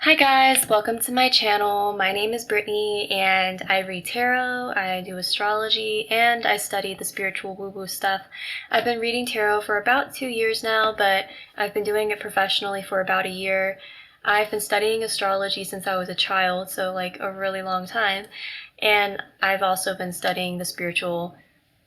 Hi guys, welcome to my channel. My name is Brittany and I read tarot, I do astrology, and I study the spiritual woo-woo stuff. I've been reading tarot for about 2 years now, but I've been doing it professionally for about a year. I've been studying astrology since I was a child, so like a really long time. And I've also been studying the spiritual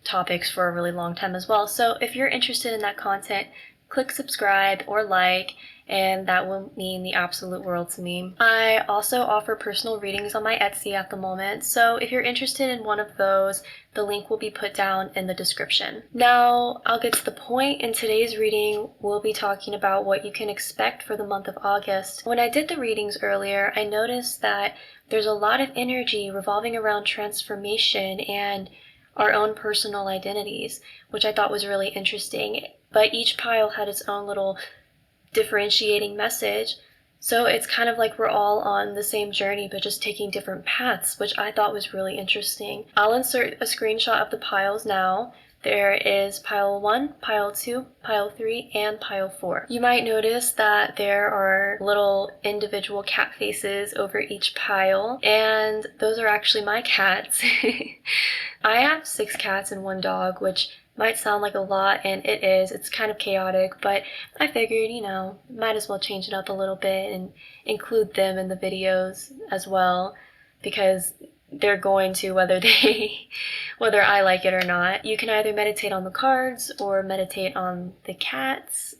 topics for a really long time as well. So if you're interested in that content, click subscribe or like, and that will mean the absolute world to me. I also offer personal readings on my Etsy at the moment, so if you're interested in one of those, the link will be put down in the description. Now, I'll get to the point. In today's reading, we'll be talking about what you can expect for the month of August. When I did the readings earlier, I noticed that there's a lot of energy revolving around transformation and our own personal identities, which I thought was really interesting. But each pile had its own little differentiating message, so it's kind of like we're all on the same journey but just taking different paths, which I thought was really interesting. I'll insert a screenshot of the piles now. There is pile 1, pile 2, pile 3, and pile 4. You might notice that there are little individual cat faces over each pile, and those are actually my cats. I have 6 cats and 1 dog, which might sound like a lot, and it is. It's kind of chaotic, but I figured, might as well change it up a little bit and include them in the videos as well, because they're going to, whether I like it or not. You can either meditate on the cards or meditate on the cats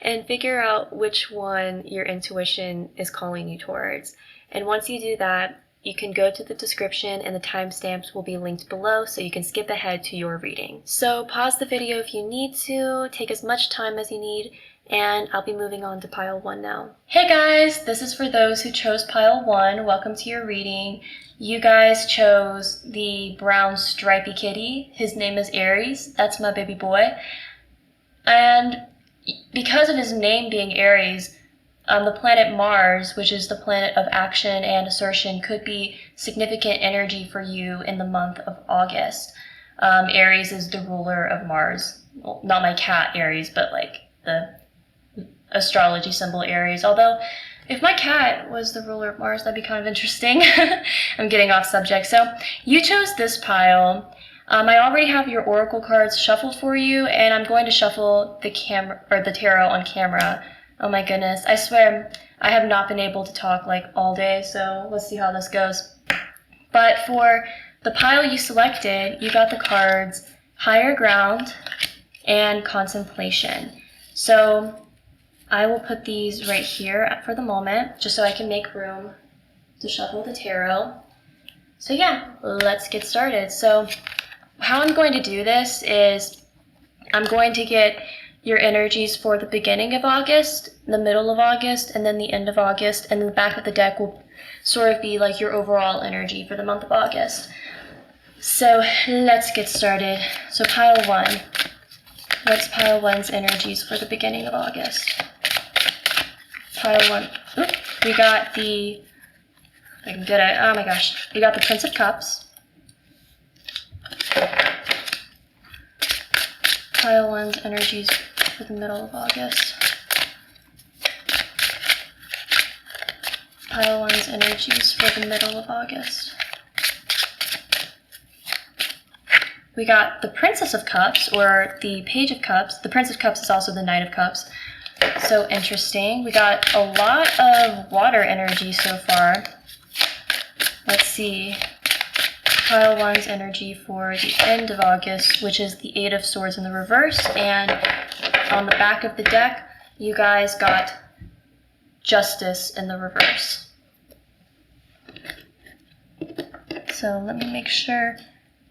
and figure out which one your intuition is calling you towards. And once you do that, you can go to the description and the timestamps will be linked below so you can skip ahead to your reading. So pause the video if you need to, take as much time as you need, and I'll be moving on to pile 1 now. Hey guys, this is for those who chose pile 1. Welcome to your reading. You guys chose the brown stripy kitty. His name is Aries. That's my baby boy. And because of his name being Aries, the planet Mars, which is the planet of action and assertion, could be significant energy for you in the month of August. Aries is the ruler of Mars. Well, not my cat Aries, but like the astrology symbol Aries. Although, if my cat was the ruler of Mars, that'd be kind of interesting. I'm getting off subject. So, you chose this pile. I already have your oracle cards shuffled for you, and I'm going to shuffle the tarot on camera. Oh my goodness, I swear I have not been able to talk like all day, so let's see how this goes. But for the pile you selected, you got the cards Higher Ground and Contemplation. So I will put these right here for the moment, just so I can make room to shuffle the tarot. So yeah, let's get started. So how I'm going to do this is I'm going to get your energies for the beginning of August, the middle of August, and then the end of August, and then the back of the deck will sort of be like your overall energy for the month of August. So let's get started. So pile 1. What's pile 1's energies for the beginning of August? Pile 1. Oop, we got the, if I can get it, oh my gosh. We got the Prince of Cups. Pile 1's energies for the middle of August. Pile 1's energies for the middle of August. We got the Princess of Cups, or the Page of Cups. The Prince of Cups is also the Knight of Cups. So interesting. We got a lot of water energy so far. Let's see. Pile 1's energy for the end of August, which is the Eight of Swords in the reverse, and on the back of the deck, you guys got Justice in the reverse. So let me make sure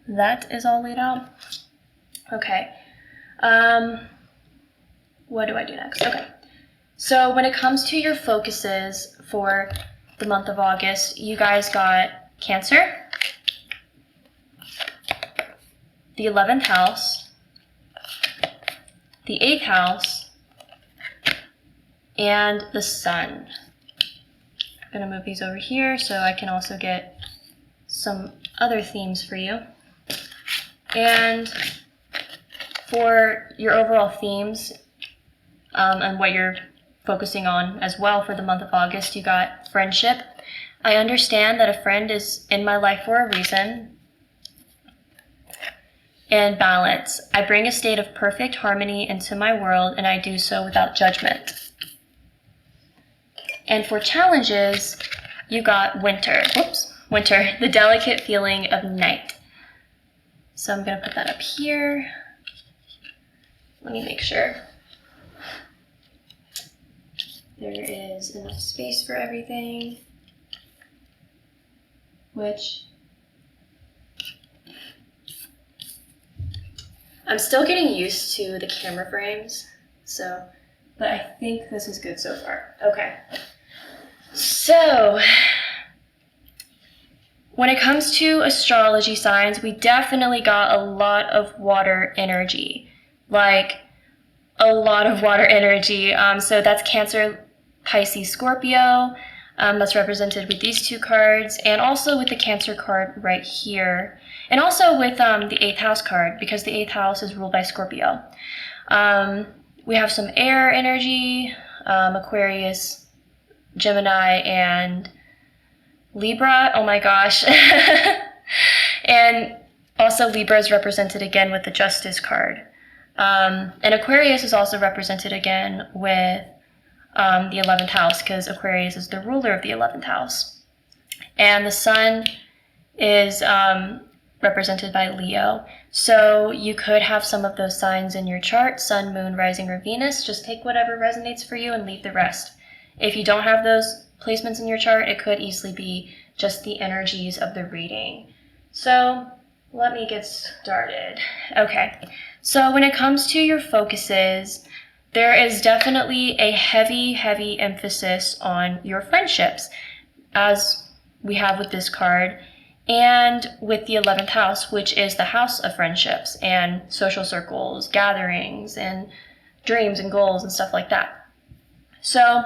that is all laid out. Okay. What do I do next? Okay. So when it comes to your focuses for the month of August, you guys got Cancer, the 11th house, the 8th house, and the Sun. I'm going to move these over here so I can also get some other themes for you. And for your overall themes and what you're focusing on as well for the month of August. You got friendship. I understand that a friend is in my life for a reason. And balance. I bring a state of perfect harmony into my world, and I do so without judgment. And for challenges, you got winter. Winter, the delicate feeling of night. So I'm going to put that up here. Let me make sure there is enough space for everything, which I'm still getting used to the camera frames, but I think this is good so far. Okay. So, when it comes to astrology signs, we definitely got a lot of water energy. Like, a lot of water energy. So that's Cancer, Pisces, Scorpio. That's represented with these two cards, and also with the Cancer card right here. And also with the 8th house card, because the 8th house is ruled by Scorpio. We have some air energy, Aquarius, Gemini, and Libra. Oh my gosh. And also Libra is represented again with the Justice card. And Aquarius is also represented again with the 11th house, because Aquarius is the ruler of the 11th house. And the sun is represented by Leo. So you could have some of those signs in your chart, sun, moon, rising, or Venus. Just take whatever resonates for you and leave the rest. If you don't have those placements in your chart, it could easily be just the energies of the reading. So let me get started. Okay, so when it comes to your focuses, there is definitely a heavy emphasis on your friendships, as we have with this card, and with the 11th house, which is the house of friendships and social circles, gatherings, and dreams and goals and stuff like that. So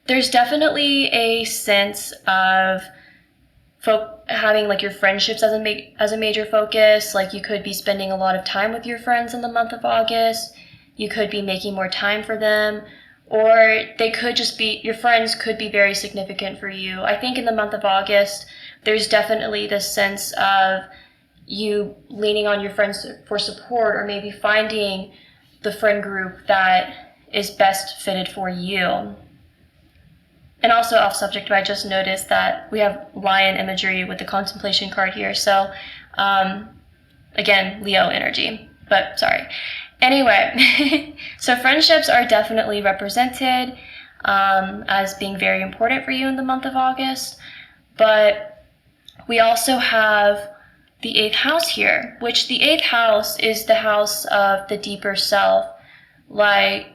there's definitely a sense of having like your friendships as a major focus. Like you could be spending a lot of time with your friends in the month of August. You could be making more time for them, or they could just be, your friends could be very significant for you. I think in the month of August, there's definitely this sense of you leaning on your friends for support, or maybe finding the friend group that is best fitted for you. And also off subject, but I just noticed that we have lion imagery with the contemplation card here. So again, Leo energy, but sorry. Anyway, so friendships are definitely represented as being very important for you in the month of August. But we also have the 8th house here, which the 8th house is the house of the deeper self, like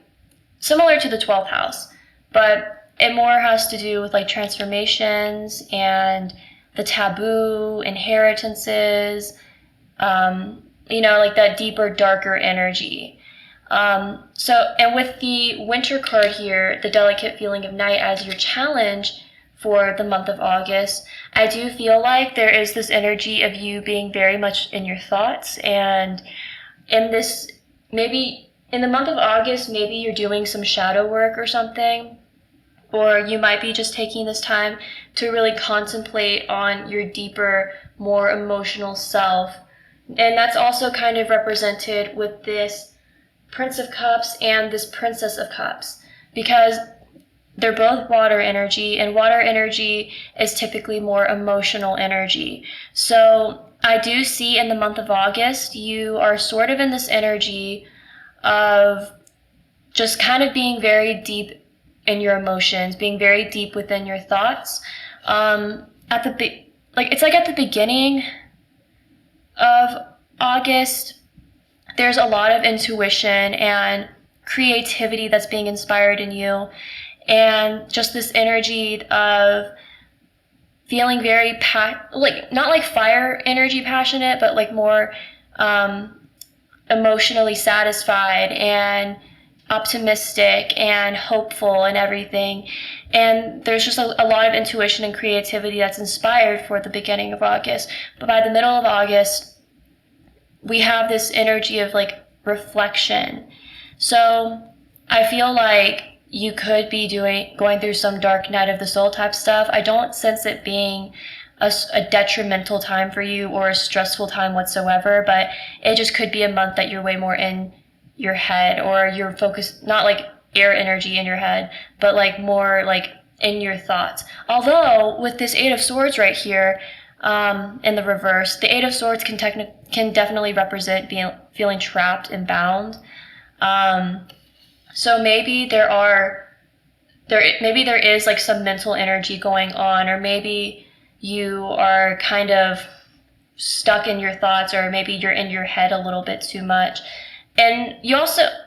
similar to the 12th house, but it more has to do with like transformations and the taboo, inheritances, like that deeper, darker energy. And with the winter card here, the delicate feeling of night as your challenge for the month of August, I do feel like there is this energy of you being very much in your thoughts. And maybe in the month of August, maybe you're doing some shadow work or something. Or you might be just taking this time to really contemplate on your deeper, more emotional self. And that's also kind of represented with this Prince of Cups and this Princess of Cups, because they're both water energy, and water energy is typically more emotional energy. So I do see in the month of August, you are sort of in this energy of just kind of being very deep in your emotions, being very deep within your thoughts. It's like at the beginning of August, there's a lot of intuition and creativity that's being inspired in you, and just this energy of feeling very not like fire energy passionate, but like more emotionally satisfied and optimistic and hopeful and everything. And there's just a lot of intuition and creativity that's inspired for the beginning of August. But by the middle of August, we have this energy of like reflection. So I feel like you could be going through some dark night of the soul type stuff. I don't sense it being a detrimental time for you or a stressful time whatsoever, but it just could be a month that you're way more in your head, or you're focused, not like air energy in your head, but like more like in your thoughts. Although with this Eight of Swords right here, in the reverse, the Eight of Swords can definitely represent feeling trapped and bound. So maybe there is like some mental energy going on, or maybe you are kind of stuck in your thoughts, or maybe you're in your head a little bit too much. And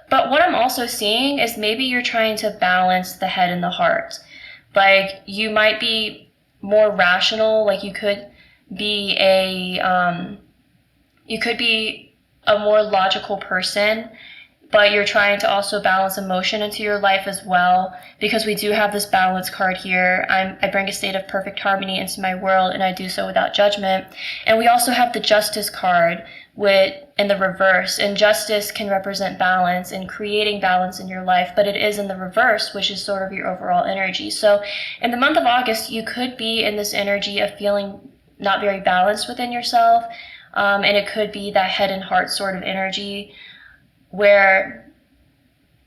but what I'm also seeing is maybe you're trying to balance the head and the heart. Like you might be more rational, like you could be a more logical person, but you're trying to also balance emotion into your life as well, because we do have this balance card here. I bring a state of perfect harmony into my world, and I do so without judgment. And we also have the Justice card in the reverse, and Justice can represent balance and creating balance in your life, but it is in the reverse, which is sort of your overall energy. So in the month of August, you could be in this energy of feeling not very balanced within yourself, and it could be that head and heart sort of energy, where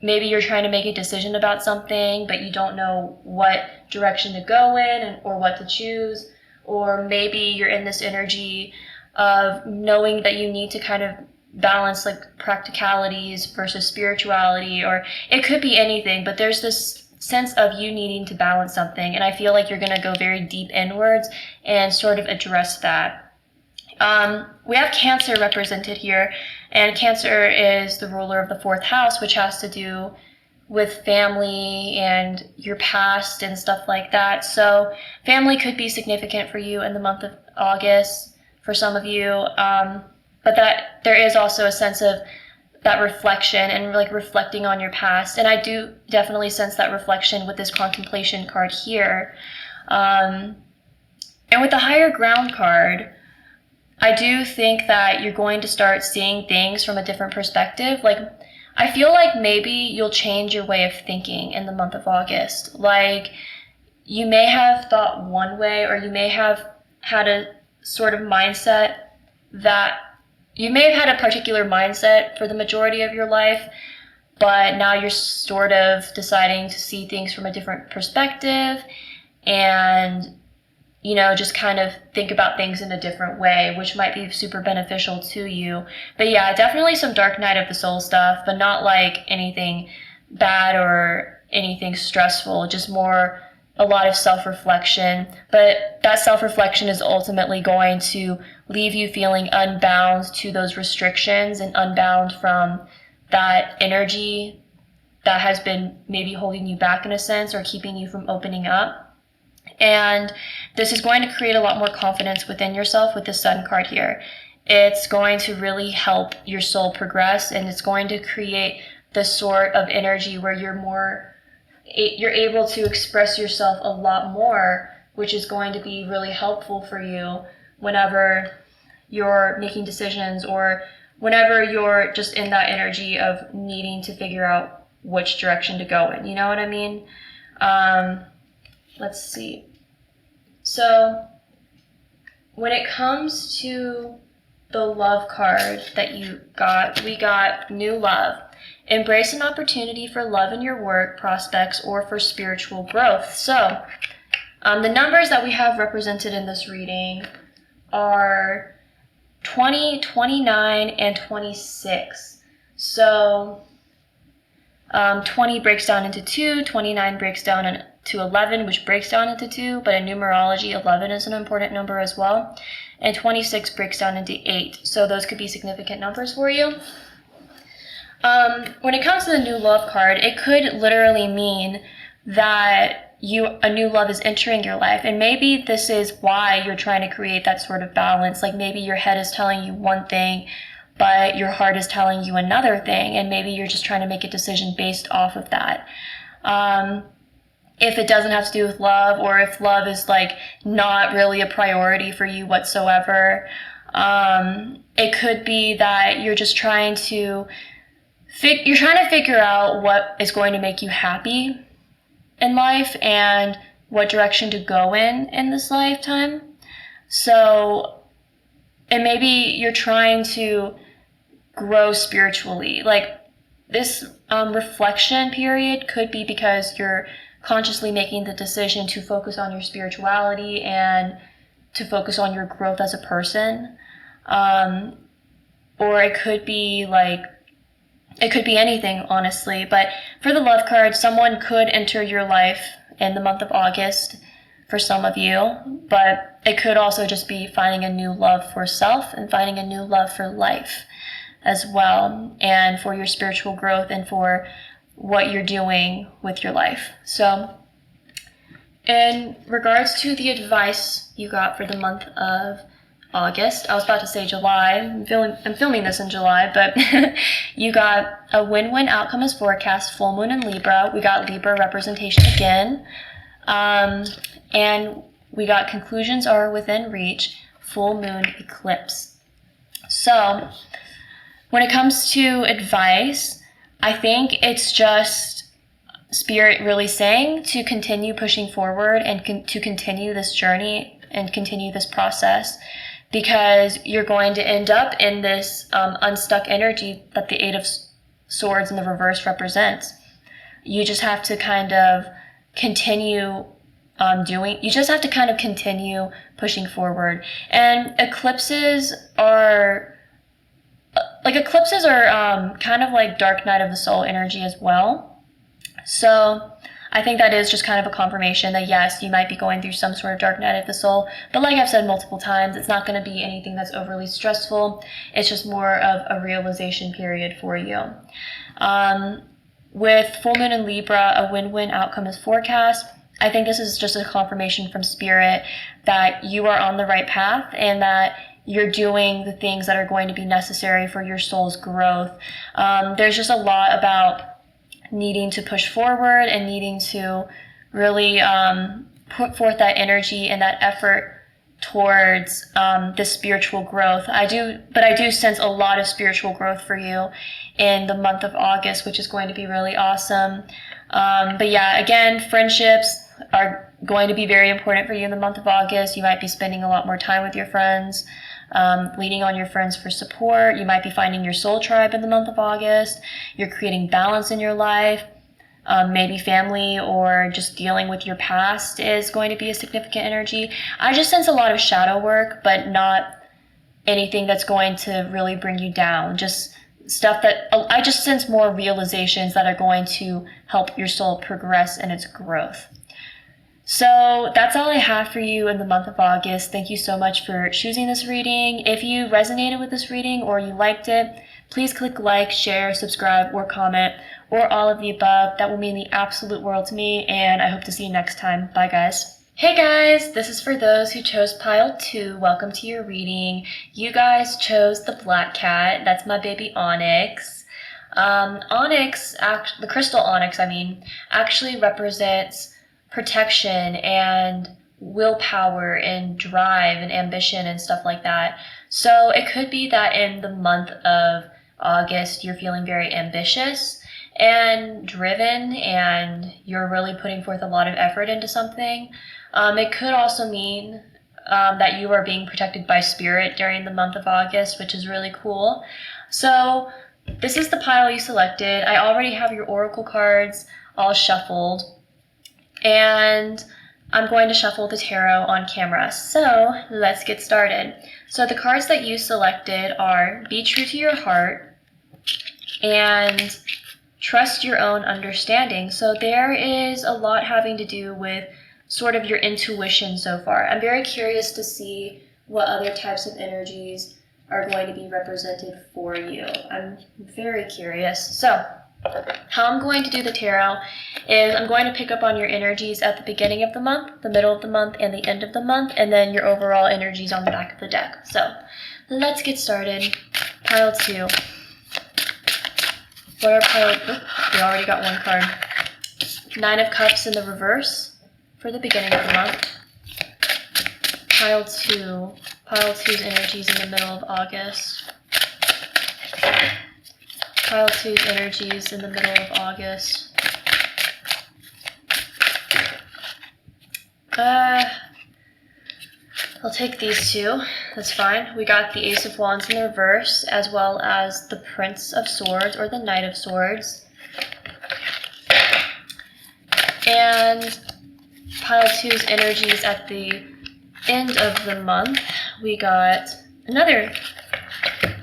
maybe you're trying to make a decision about something, but you don't know what direction to go in or what to choose. Or maybe you're in this energy of knowing that you need to kind of balance like practicalities versus spirituality, or it could be anything, but there's this sense of you needing to balance something. And I feel like you're going to go very deep inwards and sort of address that. We have Cancer represented here, and Cancer is the ruler of the 4th house, which has to do with family and your past and stuff like that. So family could be significant for you in the month of August for some of you, but that there is also a sense of that reflection and like reflecting on your past. And I do definitely sense that reflection with this Contemplation card here. And with the Higher Ground card, I do think that you're going to start seeing things from a different perspective. Like, I feel like maybe you'll change your way of thinking in the month of August. Like, you may have thought one way, or you may have had a sort of mindset you may have had a particular mindset for the majority of your life, but now you're sort of deciding to see things from a different perspective and just kind of think about things in a different way, which might be super beneficial to you. But yeah, definitely some dark night of the soul stuff, but not like anything bad or anything stressful, just more a lot of self-reflection. But that self-reflection is ultimately going to leave you feeling unbound to those restrictions and unbound from that energy that has been maybe holding you back in a sense, or keeping you from opening up. And this is going to create a lot more confidence within yourself with the Sun card here. It's going to really help your soul progress, and it's going to create the sort of energy where you're able to express yourself a lot more, which is going to be really helpful for you whenever you're making decisions, or whenever you're just in that energy of needing to figure out which direction to go in. You know what I mean? Let's see. So when it comes to the Love card that we got New Love. Embrace an opportunity for love in your work, prospects, or for spiritual growth. So the numbers that we have represented in this reading are 20, 29, and 26. So 20 breaks down into 2, 29 breaks down into 11, which breaks down into 2, but in numerology, 11 is an important number as well. And 26 breaks down into 8. So those could be significant numbers for you. When it comes to the New Love card, it could literally mean that a new love is entering your life. And maybe this is why you're trying to create that sort of balance. Like maybe your head is telling you one thing, but your heart is telling you another thing. And maybe you're just trying to make a decision based off of that. If it doesn't have to do with love, or if love is like not really a priority for you whatsoever, it could be that you're just trying to figure out what is going to make you happy. in life and what direction to go in this lifetime. So, and maybe you're trying to grow spiritually. Like this reflection period could be because you're consciously making the decision to focus on your spirituality and to focus on your growth as a person. Or it could be anything, honestly. But for the love card, someone could enter your life in the month of August for some of you, but it could also just be finding a new love for self and finding a new love for life as well, and for your spiritual growth and for what you're doing with your life. So in regards to the advice you got for the month of August, I was about to say July, I'm filming this in July, but you got a win-win outcome as forecast, full moon in Libra. We got Libra representation again, and we got conclusions are within reach, full moon eclipse. So when it comes to advice, I think it's just Spirit really saying to continue pushing forward and to continue this journey and continue this process, because you're going to end up in this unstuck energy that the Eight of Swords in the reverse represents. You just have to kind of continue continue pushing forward. And eclipses are kind of like dark night of the soul energy as well. So I think that is just kind of a confirmation that yes, you might be going through some sort of dark night of the soul. But like I've said multiple times, it's not going to be anything that's overly stressful. It's just more of a realization period for you. With full moon in Libra, a win-win outcome is forecast. I think this is just a confirmation from Spirit that you are on the right path and that you're doing the things that are going to be necessary for your soul's growth. There's just a lot about needing to push forward and needing to really put forth that energy and that effort towards this spiritual growth. I do sense a lot of spiritual growth for you in the month of August, which is going to be really awesome. But yeah, again, friendships are going to be very important for you in the month of August. You might be spending a lot more time with your friends, leaning on your friends for support. You might be finding your soul tribe in the month of August. You're creating balance in your life. Maybe family or just dealing with your past is going to be a significant energy. I just sense a lot of shadow work, but not anything that's going to really bring you down. Just stuff that I just sense more realizations that are going to help your soul progress in its growth. So that's all I have for you in the month of August. Thank you so much for choosing this reading. If you resonated with this reading or you liked it, please click like, share, subscribe, or comment, or all of the above. That will mean the absolute world to me, and I hope to see you next time. Bye, guys. Hey guys, this is for those who chose pile 2. Welcome to your reading. You guys chose the black cat. That's my baby Onyx. The crystal onyx, actually represents protection and willpower and drive and ambition and stuff like that. So it could be that in the month of August, you're feeling very ambitious and driven and you're really putting forth a lot of effort into something. It could also mean that you are being protected by Spirit during the month of August, which is really cool. So this is the pile you selected. I already have your oracle cards all shuffled, and I'm going to shuffle the tarot on camera. So let's get started. So the cards that you selected are Be True to Your Heart and Trust Your Own Understanding. So there is a lot having to do with sort of your intuition so far. I'm very curious to see what other types of energies are going to be represented for you. I'm very curious. So how I'm going to do the tarot is I'm going to pick up on your energies at the beginning of the month, the middle of the month, and the end of the month, and then your overall energies on the back of the deck. So let's get started. Pile 2. What are we already got one card. 9 of Cups in the reverse for the beginning of the month. Pile 2. Pile 2's energies in the middle of August. Pile 2's energies in the middle of August. I'll take these two. That's fine. We got the Ace of Wands in the reverse, as well as the Prince of Swords, or the Knight of Swords. And pile 2's energies at the end of the month. We got another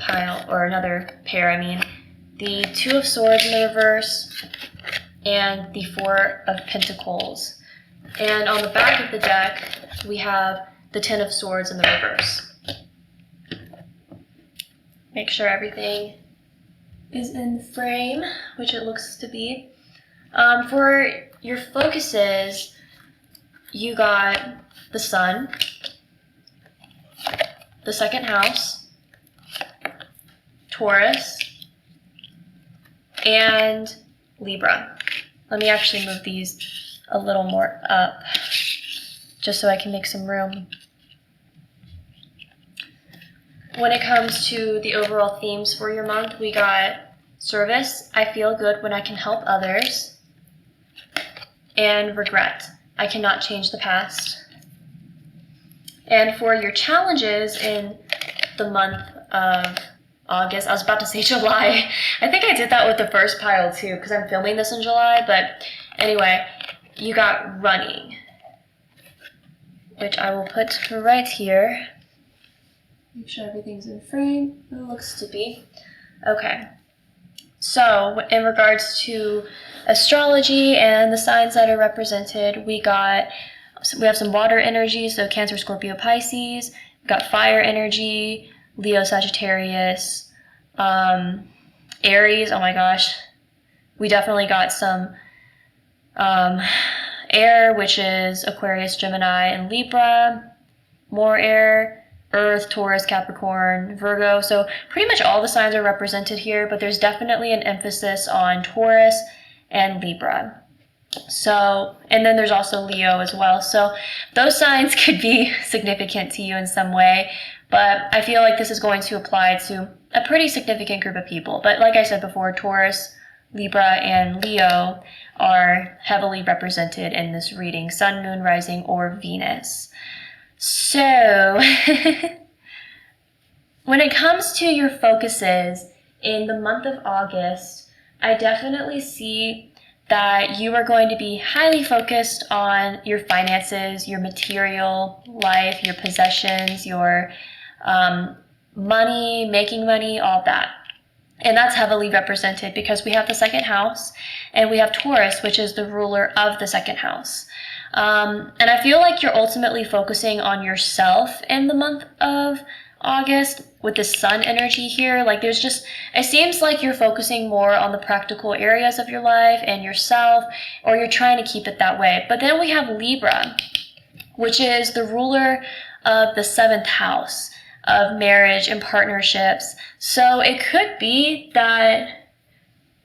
pile, or another pair, I mean. The Two of Swords in the reverse, and the Four of Pentacles. And on the back of the deck, we have the Ten of Swords in the reverse. Make sure everything is in frame, which it looks to be. For your focuses, you got the Sun, the second house, Taurus, and Libra. Let me actually move these a little more up, just so I can make some room. When it comes to the overall themes for your month, we got service, I feel good when I can help others, and regret, I cannot change the past. And for your challenges in the month of August, I was about to say July. I think I did that with the first pile too, because I'm filming this in July, but anyway, you got running, which I will put right here. Make sure everything's in frame. It looks to be. Okay. So, in regards to astrology and the signs that are represented, we have some water energy, so Cancer, Scorpio, Pisces. We got fire energy, Leo, Sagittarius, Aries. Oh my gosh. We definitely got some air, which is Aquarius, Gemini, and Libra. More air. Earth, Taurus, Capricorn, Virgo. So pretty much all the signs are represented here, but there's definitely an emphasis on Taurus and Libra. So, and then there's also Leo as well. So those signs could be significant to you in some way, but I feel like this is going to apply to a pretty significant group of people. But like I said before, Taurus, Libra, and Leo are heavily represented in this reading, Sun, Moon, Rising, or Venus. So, when it comes to your focuses in the month of August, I definitely see that you are going to be highly focused on your finances, your material life, your possessions, your money, making money, all that. And that's heavily represented because we have the second house and we have Taurus, which is the ruler of the second house. And I feel like you're ultimately focusing on yourself in the month of August with the Sun energy here. Like it seems like you're focusing more on the practical areas of your life and yourself, or you're trying to keep it that way. But then we have Libra, which is the ruler of the seventh house of marriage and partnerships. So it could be that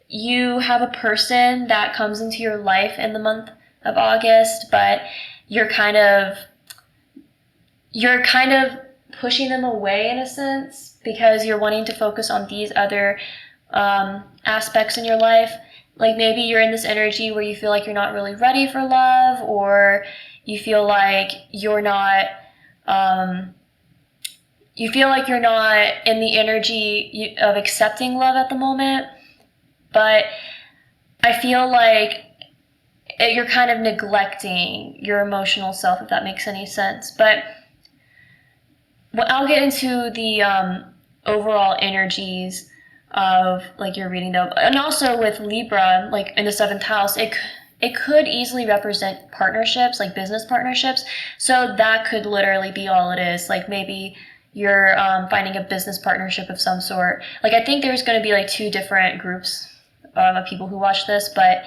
you have a person that comes into your life in the month of August, but you're kind of pushing them away in a sense because you're wanting to focus on these other aspects in your life. Like maybe you're in this energy where you feel like you're not really ready for love, or you feel like you're not in the energy of accepting love at the moment. But I feel like you're kind of neglecting your emotional self, if that makes any sense. But I'll get into the overall energies of like your reading though. And also with Libra, like in the seventh house, it could easily represent partnerships, like business partnerships. So that could literally be all it is. Like maybe you're finding a business partnership of some sort. Like I think there's going to be like two different groups of people who watch this, but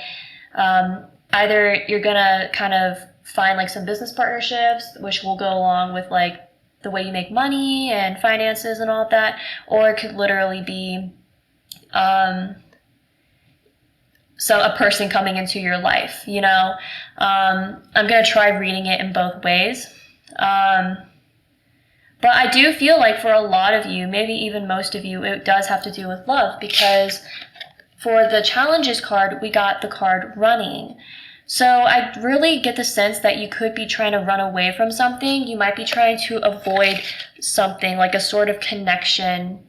either you're gonna kind of find like some business partnerships, which will go along with like the way you make money and finances and all of that, or it could literally be so a person coming into your life, you know. I'm gonna try reading it in both ways. But I do feel like for a lot of you, maybe even most of you, it does have to do with love, because for the challenges card, we got the card running. So I really get the sense that you could be trying to run away from something. You might be trying to avoid something, like a sort of connection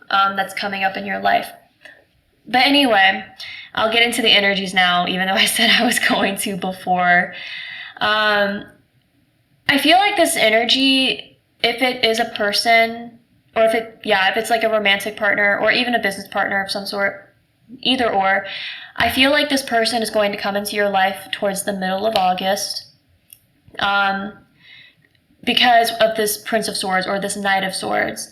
that's coming up in your life. But anyway, I'll get into the energies now, even though I said I was going to before. I feel like this energy, if it is a person, or if it's like a romantic partner or even a business partner of some sort, either or, I feel like this person is going to come into your life towards the middle of August, because of this Prince of Swords or this Knight of Swords.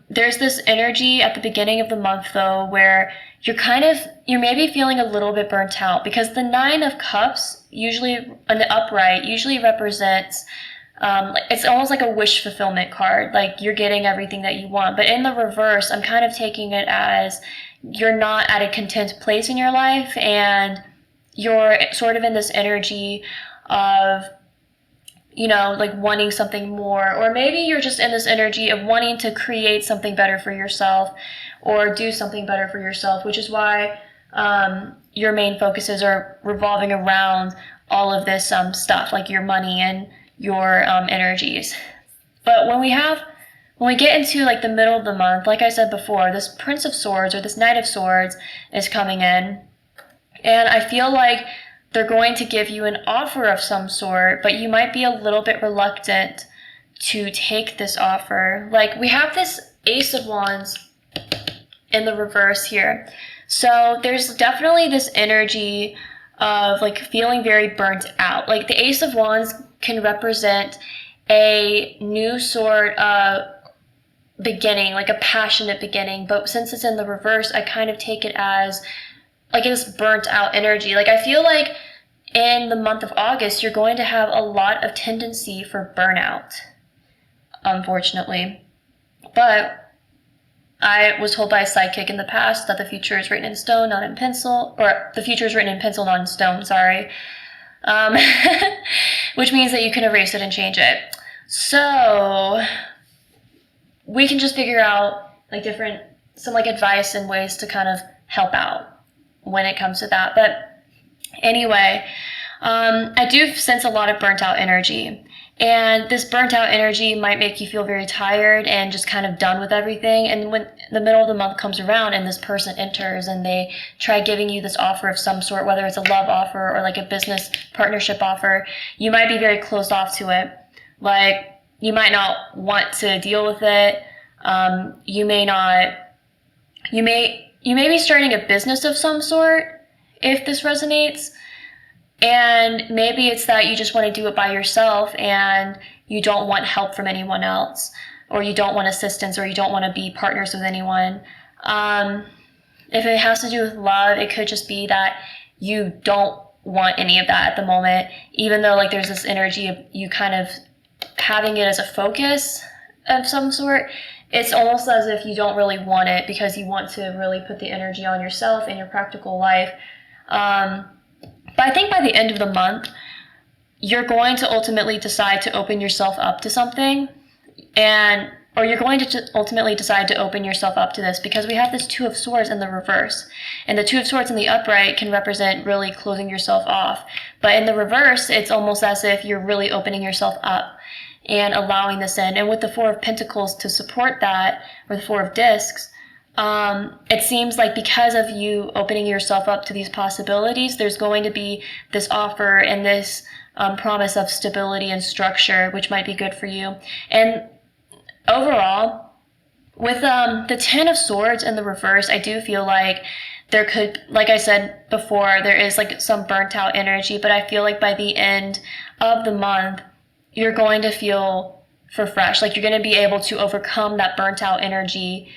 There's this energy at the beginning of the month, though, where you're maybe feeling a little bit burnt out, because the Nine of Cups, usually in the upright, usually represents, it's almost like a wish fulfillment card, like you're getting everything that you want. But in the reverse, I'm kind of taking it as you're not at a content place in your life, and you're sort of in this energy of, like wanting something more, or maybe you're just in this energy of wanting to create something better for yourself or do something better for yourself, which is why your main focuses are revolving around all of this stuff, like your money and your energies. But when we get into like the middle of the month, like I said before, this Prince of Swords or this Knight of Swords is coming in, and I feel like they're going to give you an offer of some sort, but you might be a little bit reluctant to take this offer. Like, we have this Ace of Wands in the reverse here. So there's definitely this energy of like feeling very burnt out. Like, the Ace of Wands can represent a new sort of beginning, like a passionate beginning, but since it's in the reverse, I kind of take it as like this burnt out energy. Like, I feel like in the month of August, you're going to have a lot of tendency for burnout, unfortunately. But I was told by a psychic in the past that the future is written in stone, not in pencil, or the future is written in pencil, not in stone, sorry. Which means that you can erase it and change it. So we can just figure out like some advice and ways to kind of help out when it comes to that. But anyway, I do sense a lot of burnt out energy, and this burnt out energy might make you feel very tired and just kind of done with everything. And when the middle of the month comes around and this person enters and they try giving you this offer of some sort, whether it's a love offer or like a business partnership offer, you might be very closed off to it. Like, you might not want to deal with it. You may be starting a business of some sort, if this resonates, and maybe it's that you just want to do it by yourself and you don't want help from anyone else, or you don't want assistance, or you don't want to be partners with anyone. If it has to do with love, it could just be that you don't want any of that at the moment, even though like there's this energy of you kind of having it as a focus of some sort. It's almost as if you don't really want it because you want to really put the energy on yourself and your practical life. But I think by the end of the month, you're going to ultimately decide to open yourself up to something, or you're going to ultimately decide to open yourself up to this, because we have this Two of Swords in the reverse, and the Two of Swords in the upright can represent really closing yourself off. But in the reverse, it's almost as if you're really opening yourself up and allowing this in. And with the Four of Pentacles to support that, or the Four of Discs, it seems like because of you opening yourself up to these possibilities, there's going to be this offer and this promise of stability and structure, which might be good for you. And overall, with the Ten of Swords in the reverse, I do feel like there could, like I said before, there is like some burnt out energy, but I feel like by the end of the month, you're going to feel refreshed. Like, you're going to be able to overcome that burnt out energy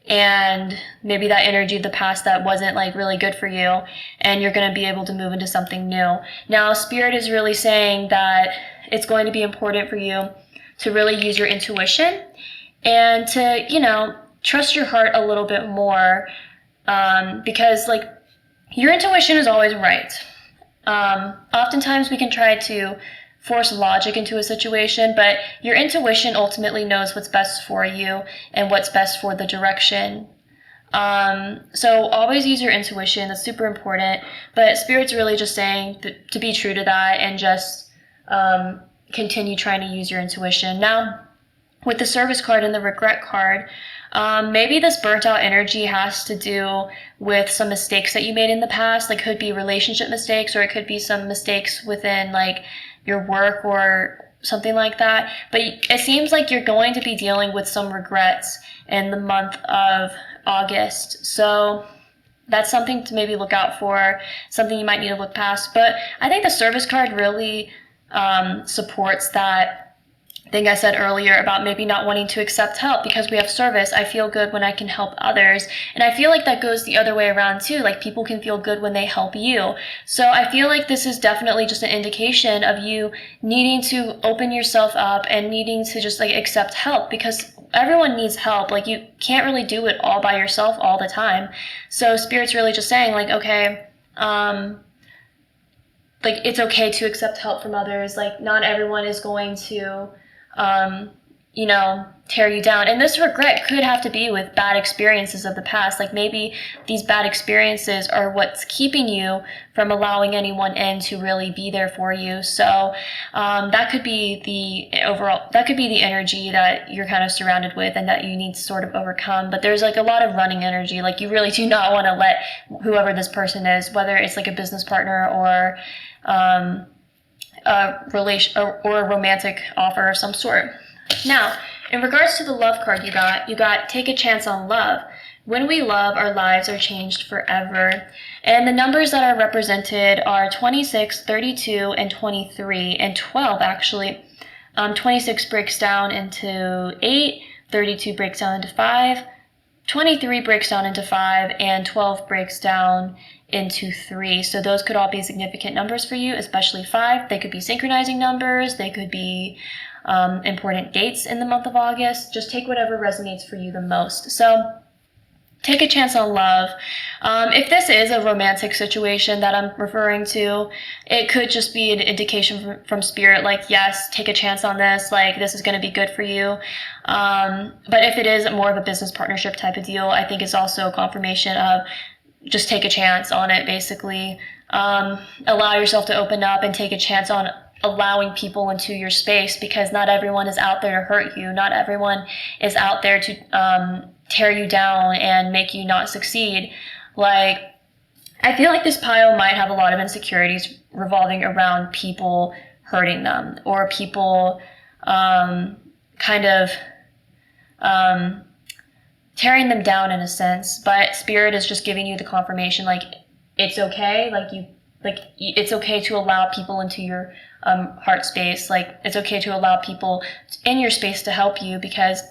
and maybe that energy of the past that wasn't like really good for you, and you're going to be able to move into something new. Now, Spirit is really saying that it's going to be important for you to really use your intuition and to, trust your heart a little bit more, because like your intuition is always right. Oftentimes we can try to force logic into a situation, but your intuition ultimately knows what's best for you and what's best for the direction So always use your intuition. That's super important. But Spirit's really just saying to be true to that and just continue trying to use your intuition. Now, with the service card and the regret card, maybe this burnt out energy has to do with some mistakes that you made in the past. Like, could be relationship mistakes, or it could be some mistakes within like your work or something like that. But it seems like you're going to be dealing with some regrets in the month of August. So that's something to maybe look out for, something you might need to look past. But I think the service card really supports that thing I said earlier about maybe not wanting to accept help because we have service. I feel good when I can help others. And I feel like that goes the other way around too. Like, people can feel good when they help you. So I feel like this is definitely just an indication of you needing to open yourself up and needing to just like accept help, because everyone needs help. Like, you can't really do it all by yourself all the time. So Spirit's really just saying like, okay, like, it's okay to accept help from others. Like, not everyone is going to tear you down. And this regret could have to be with bad experiences of the past. Like, maybe these bad experiences are what's keeping you from allowing anyone in to really be there for you. So that could be the energy that you're kind of surrounded with and that you need to sort of overcome. But there's like a lot of running energy. Like, you really do not want to let whoever this person is, whether it's like a business partner or a relation or a romantic offer of some sort. Now, in regards to the love card you got take a chance on love. When we love, our lives are changed forever. And the numbers that are represented are 26, 32, and 23, and 12 actually. 26 breaks down into 8, 32 breaks down into 5, 23 breaks down into 5, and 12 breaks down into 3. So those could all be significant numbers for you, especially 5. They could be synchronizing numbers. They could be important dates in the month of August. Just take whatever resonates for you the most. So take a chance on love. If this is a romantic situation that I'm referring to, it could just be an indication from Spirit, like, yes, take a chance on this, like, this is going to be good for you. But if it is more of a business partnership type of deal, I think it's also a confirmation of just take a chance on it, basically. Allow yourself to open up and take a chance on allowing people into your space, because not everyone is out there to hurt you. Not everyone is out there to tear you down and make you not succeed. Like, I feel like this pile might have a lot of insecurities revolving around people hurting them, or people tearing them down in a sense. But Spirit is just giving you the confirmation, like, it's okay. It's okay to allow people into your heart space. Like, it's okay to allow people in your space to help you, because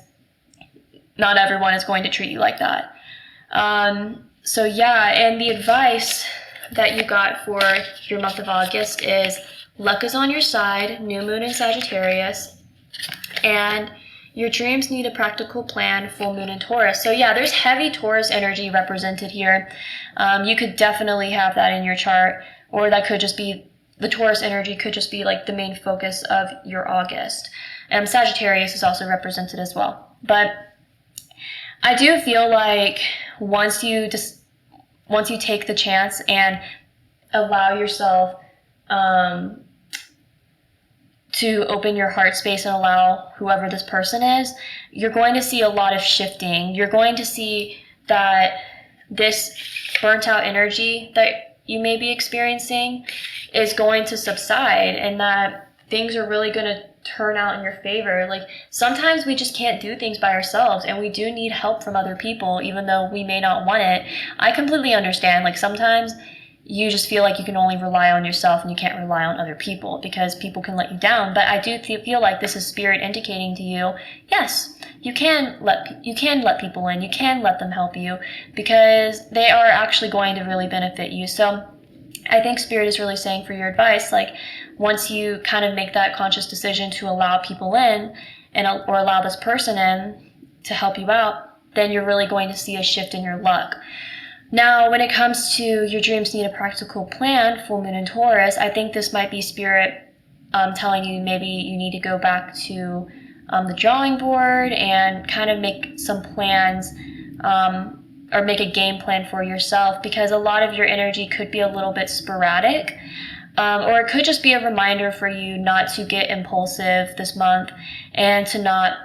not everyone is going to treat you like that. So yeah, and the advice that you got for your month of August is luck is on your side, new moon in Sagittarius, and your dreams need a practical plan, full moon in Taurus. So yeah, there's heavy Taurus energy represented here. You could definitely have that in your chart, or that could just be, the Taurus energy could just be like the main focus of your August. Sagittarius is also represented as well. But I do feel like once you take the chance and allow yourself to open your heart space and allow whoever this person is, you're going to see a lot of shifting. You're going to see that this burnt out energy that you may be experiencing is going to subside, and that things are really going to turn out in your favor. Like, sometimes we just can't do things by ourselves, and we do need help from other people, even though we may not want it. I completely understand. Like, sometimes you just feel like you can only rely on yourself and you can't rely on other people because people can let you down. But I do feel like this is Spirit indicating to you, yes, you can let people in, you can let them help you, because they are actually going to really benefit you. So I think Spirit is really saying for your advice, like, once you kind of make that conscious decision to allow people in or allow this person in to help you out, then you're really going to see a shift in your luck. Now, when it comes to your dreams need a practical plan, full moon in Taurus, I think this might be Spirit telling you maybe you need to go back to the drawing board and kind of make some plans or make a game plan for yourself, because a lot of your energy could be a little bit sporadic. Or it could just be a reminder for you not to get impulsive this month and to not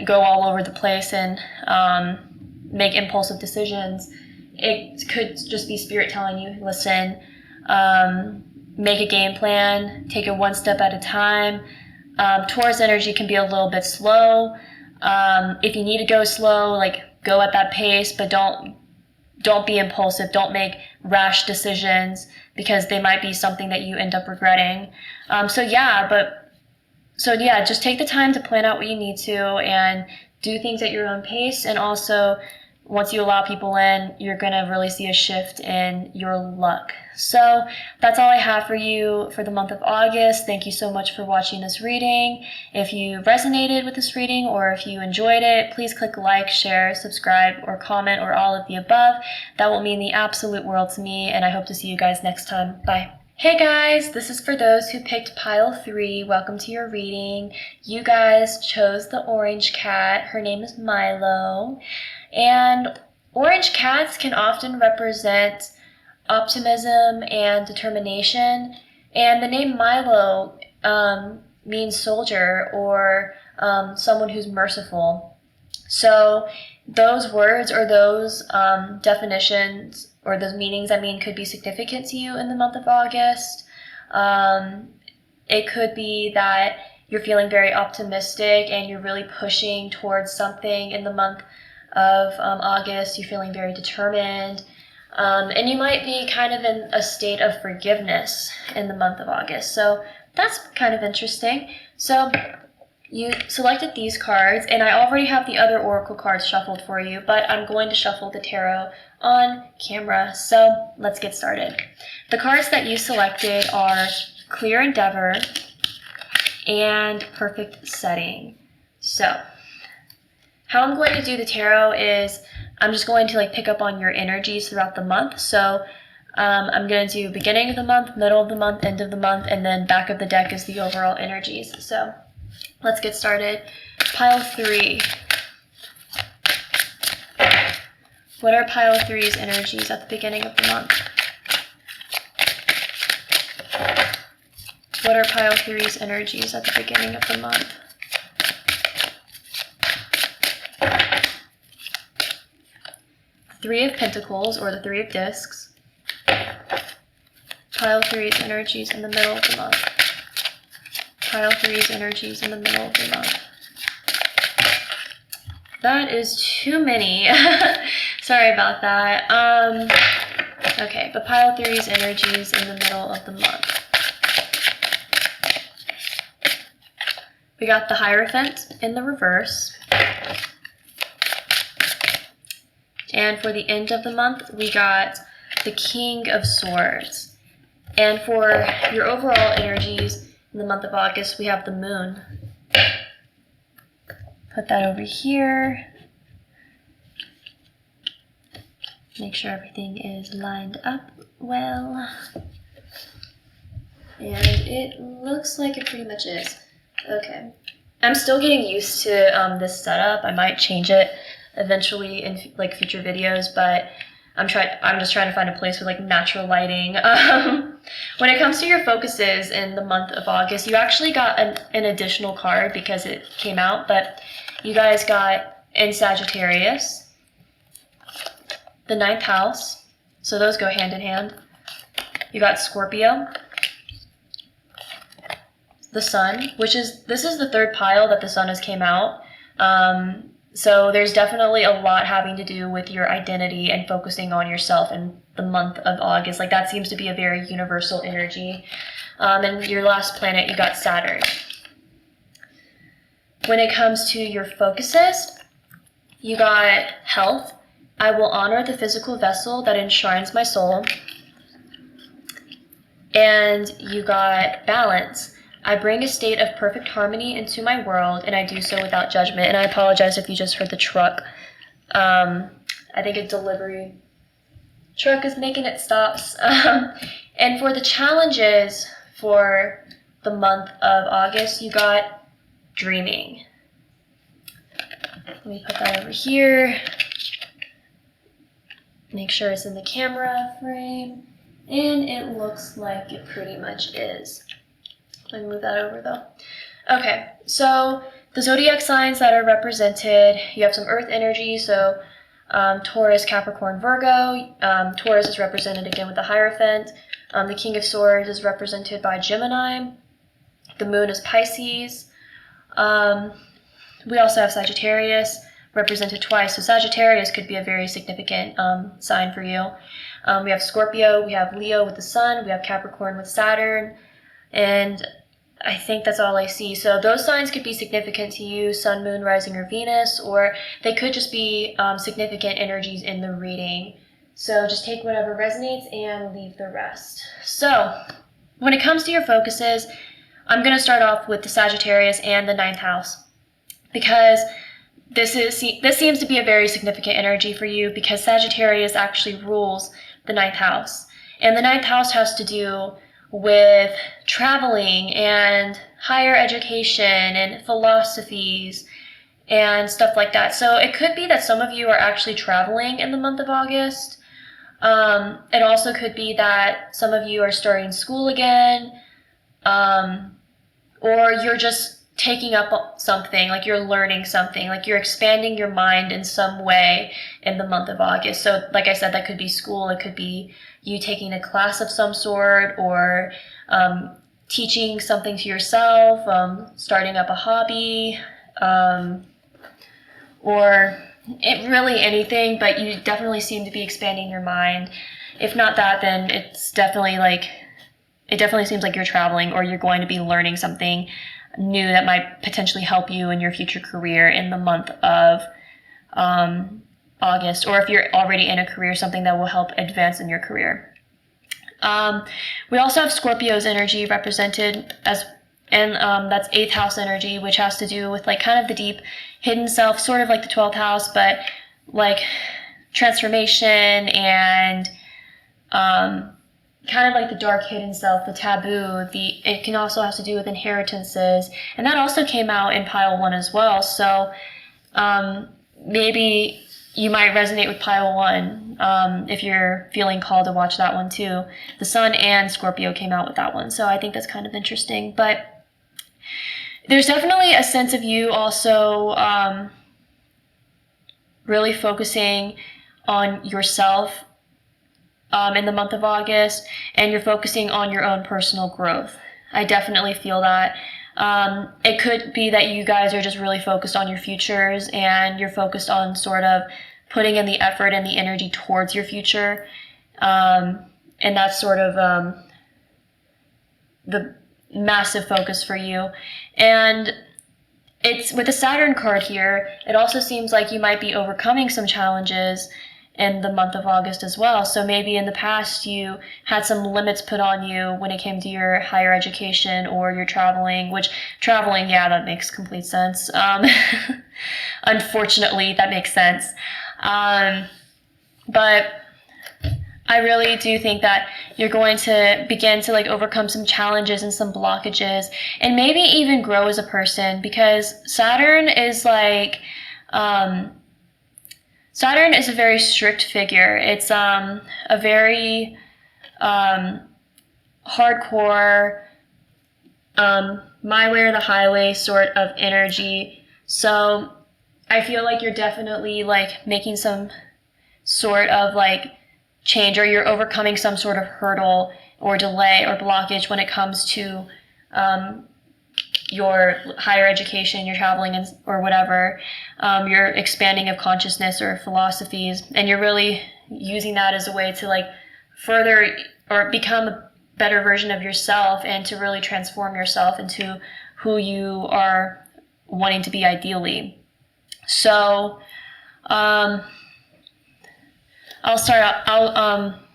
go all over the place and make impulsive decisions. It could just be spirit telling you, listen, make a game plan, take it one step at a time. Taurus energy can be a little bit slow. If you need to go slow, like go at that pace, but don't be impulsive. Don't make rash decisions, because they might be something that you end up regretting. So yeah, just take the time to plan out what you need to and do things at your own pace. And also, once you allow people in, you're going to really see a shift in your luck. So that's all I have for you for the month of August. Thank you so much for watching this reading. If you resonated with this reading or if you enjoyed it, please click like, share, subscribe, or comment, or all of the above. That will mean the absolute world to me, and I hope to see you guys next time. Bye. Hey guys, this is for those who picked pile 3. Welcome to your reading. You guys chose the orange cat. Her name is Milo. And orange cats can often represent optimism and determination. And the name Milo means soldier, or someone who's merciful. So those words, or those definitions, or those meanings, could be significant to you in the month of August. It could be that you're feeling very optimistic and you're really pushing towards something in the month of August. You're feeling very determined. And you might be kind of in a state of forgiveness in the month of August. So that's kind of interesting. So you selected these cards, and I already have the other oracle cards shuffled for you, but I'm going to shuffle the tarot on camera. So let's get started. The cards that you selected are Clear Endeavor and Perfect Setting. So how I'm going to do the tarot is I'm just going to pick up on your energies throughout the month. So I'm going to do beginning of the month, middle of the month, end of the month, and then back of the deck is the overall energies. So let's get started. Pile 3. What are pile 3's energies at the beginning of the month? What are pile 3's energies at the beginning of the month? Three of Pentacles, or the Three of Discs. Pile 3's energies in the middle of the month. Pile 3's energies in the middle of the month. That is too many. Sorry about that. Okay, but pile 3's energies in the middle of the month. We got the Hierophant in the reverse. And for the end of the month, we got the King of Swords. And for your overall energies in the month of August, we have the Moon. Put that over here. Make sure everything is lined up well. And it looks like it pretty much is. Okay. I'm still getting used to this setup. I might change it eventually in future videos, but I'm just trying to find a place with natural lighting. When it comes to your focuses in the month of August, you actually got an additional card because it came out, but you guys got in Sagittarius, the 9th house, so those go hand in hand. You got Scorpio, the Sun, this is the 3rd pile that the Sun has came out. So there's definitely a lot having to do with your identity and focusing on yourself in the month of August. That seems to be a very universal energy. And your last planet, you got Saturn. When it comes to your focuses, you got Health. I will honor the physical vessel that enshrines my soul. And you got Balance. I bring a state of perfect harmony into my world, and I do so without judgment. And I apologize if you just heard the truck. I think a delivery truck is making its stops. And for the challenges for the month of August, you got Dreaming. Let me put that over here. Make sure it's in the camera frame, and it looks like it pretty much is. Let me move that over though. Okay, so the zodiac signs that are represented, you have some earth energy, so Taurus, Capricorn, Virgo. Taurus is represented again with the Hierophant. The King of Swords is represented by Gemini. The Moon is Pisces. We also have Sagittarius represented twice. So Sagittarius could be a very significant sign for you. We have Scorpio, we have Leo with the Sun, we have Capricorn with Saturn, and I think that's all I see. So those signs could be significant to you, Sun, Moon, Rising, or Venus, or they could just be significant energies in the reading. So just take whatever resonates and leave the rest. So when it comes to your focuses, I'm going to start off with the Sagittarius and the 9th house, because this seems to be a very significant energy for you, because Sagittarius actually rules the 9th house. And the 9th house has to do with traveling and higher education and philosophies and stuff like that. So it could be that some of you are actually traveling in the month of August. It also could be that some of you are starting school again, or you're just taking up something, like you're learning something, like you're expanding your mind in some way in the month of August. So like I said, that could be school, it could be you taking a class of some sort, or teaching something to yourself, starting up a hobby, or really anything, but you definitely seem to be expanding your mind. If not that, then it definitely seems like you're traveling, or you're going to be learning something new that might potentially help you in your future career in the month of August, or if you're already in a career, something that will help advance in your career. We also have Scorpio's energy represented and that's 8th house energy, which has to do with like kind of the deep hidden self, sort of like the 12th house, but like transformation and kind of like the dark hidden self, the taboo. It can also have to do with inheritances, and that also came out in pile 1 as well. So maybe you might resonate with pile 1 if you're feeling called to watch that one too. The Sun and Scorpio came out with that one, so I think that's kind of interesting. But there's definitely a sense of you also really focusing on yourself in the month of August, and you're focusing on your own personal growth. I definitely feel that. It could be that you guys are just really focused on your futures, and you're focused on sort of putting in the effort and the energy towards your future. And that's sort of the massive focus for you. And it's with the Saturn card here, it also seems like you might be overcoming some challenges in the month of August as well. So maybe in the past you had some limits put on you when it came to your higher education or your traveling, yeah, that makes complete sense. Unfortunately, that makes sense. But I really do think that you're going to begin to like overcome some challenges and some blockages, and maybe even grow as a person, because Saturn is like, Saturn is a very strict figure. It's a very hardcore, my way or the highway sort of energy. So I feel like you're definitely like making some sort of like change, or you're overcoming some sort of hurdle or delay or blockage when it comes to your higher education, your traveling, or whatever, your expanding of consciousness or philosophies, and you're really using that as a way to like further or become a better version of yourself, and to really transform yourself into who you are wanting to be ideally. So I'll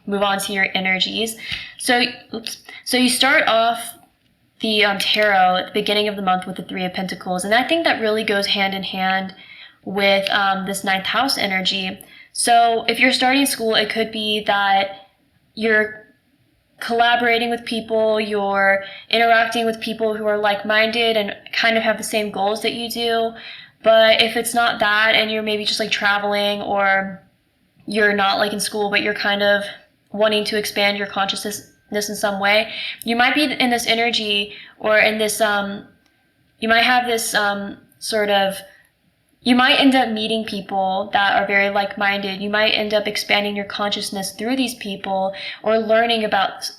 move on to your energies. So you start off the tarot at the beginning of the month with the 3 of Pentacles, and I think that really goes hand in hand with this 9th house energy. So if you're starting school, it could be that you're collaborating with people, you're interacting with people who are like-minded and kind of have the same goals that you do. But if it's not that, and you're maybe just like traveling, or you're not like in school, but you're kind of wanting to expand your consciousness in some way, you might be in this energy, or in this, you might have this sort of, you might end up meeting people that are very like-minded. You might end up expanding your consciousness through these people, or learning about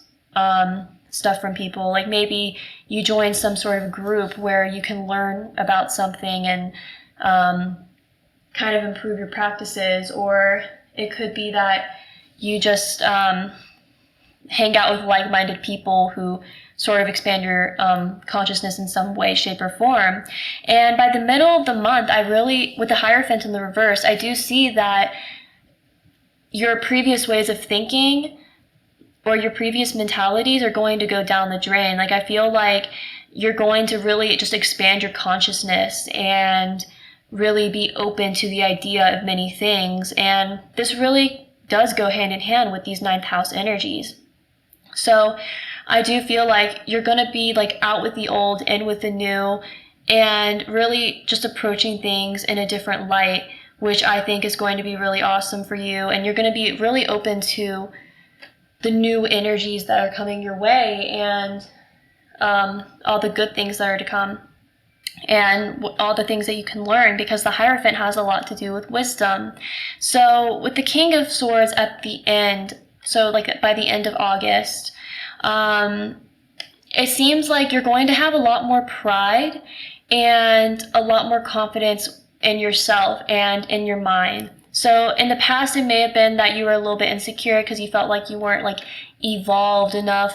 stuff from people. Like maybe you join some sort of group where you can learn about something and kind of improve your practices. Or it could be that you just hang out with like-minded people who sort of expand your consciousness in some way, shape, or form. And by the middle of the month, with the Hierophant in the reverse, I do see that your previous ways of thinking or your previous mentalities are going to go down the drain. Like, I feel like you're going to really just expand your consciousness and really be open to the idea of many things. And this really does go hand in hand with these 9th house energies. So I do feel like you're going to be like out with the old, in with the new, and really just approaching things in a different light, which I think is going to be really awesome for you. And you're going to be really open to the new energies that are coming your way, and all the good things that are to come, and all the things that you can learn, because the Hierophant has a lot to do with wisdom. So with the King of Swords at the end, so like by the end of August, it seems like you're going to have a lot more pride and a lot more confidence in yourself and in your mind. So in the past, it may have been that you were a little bit insecure because you felt like you weren't like evolved enough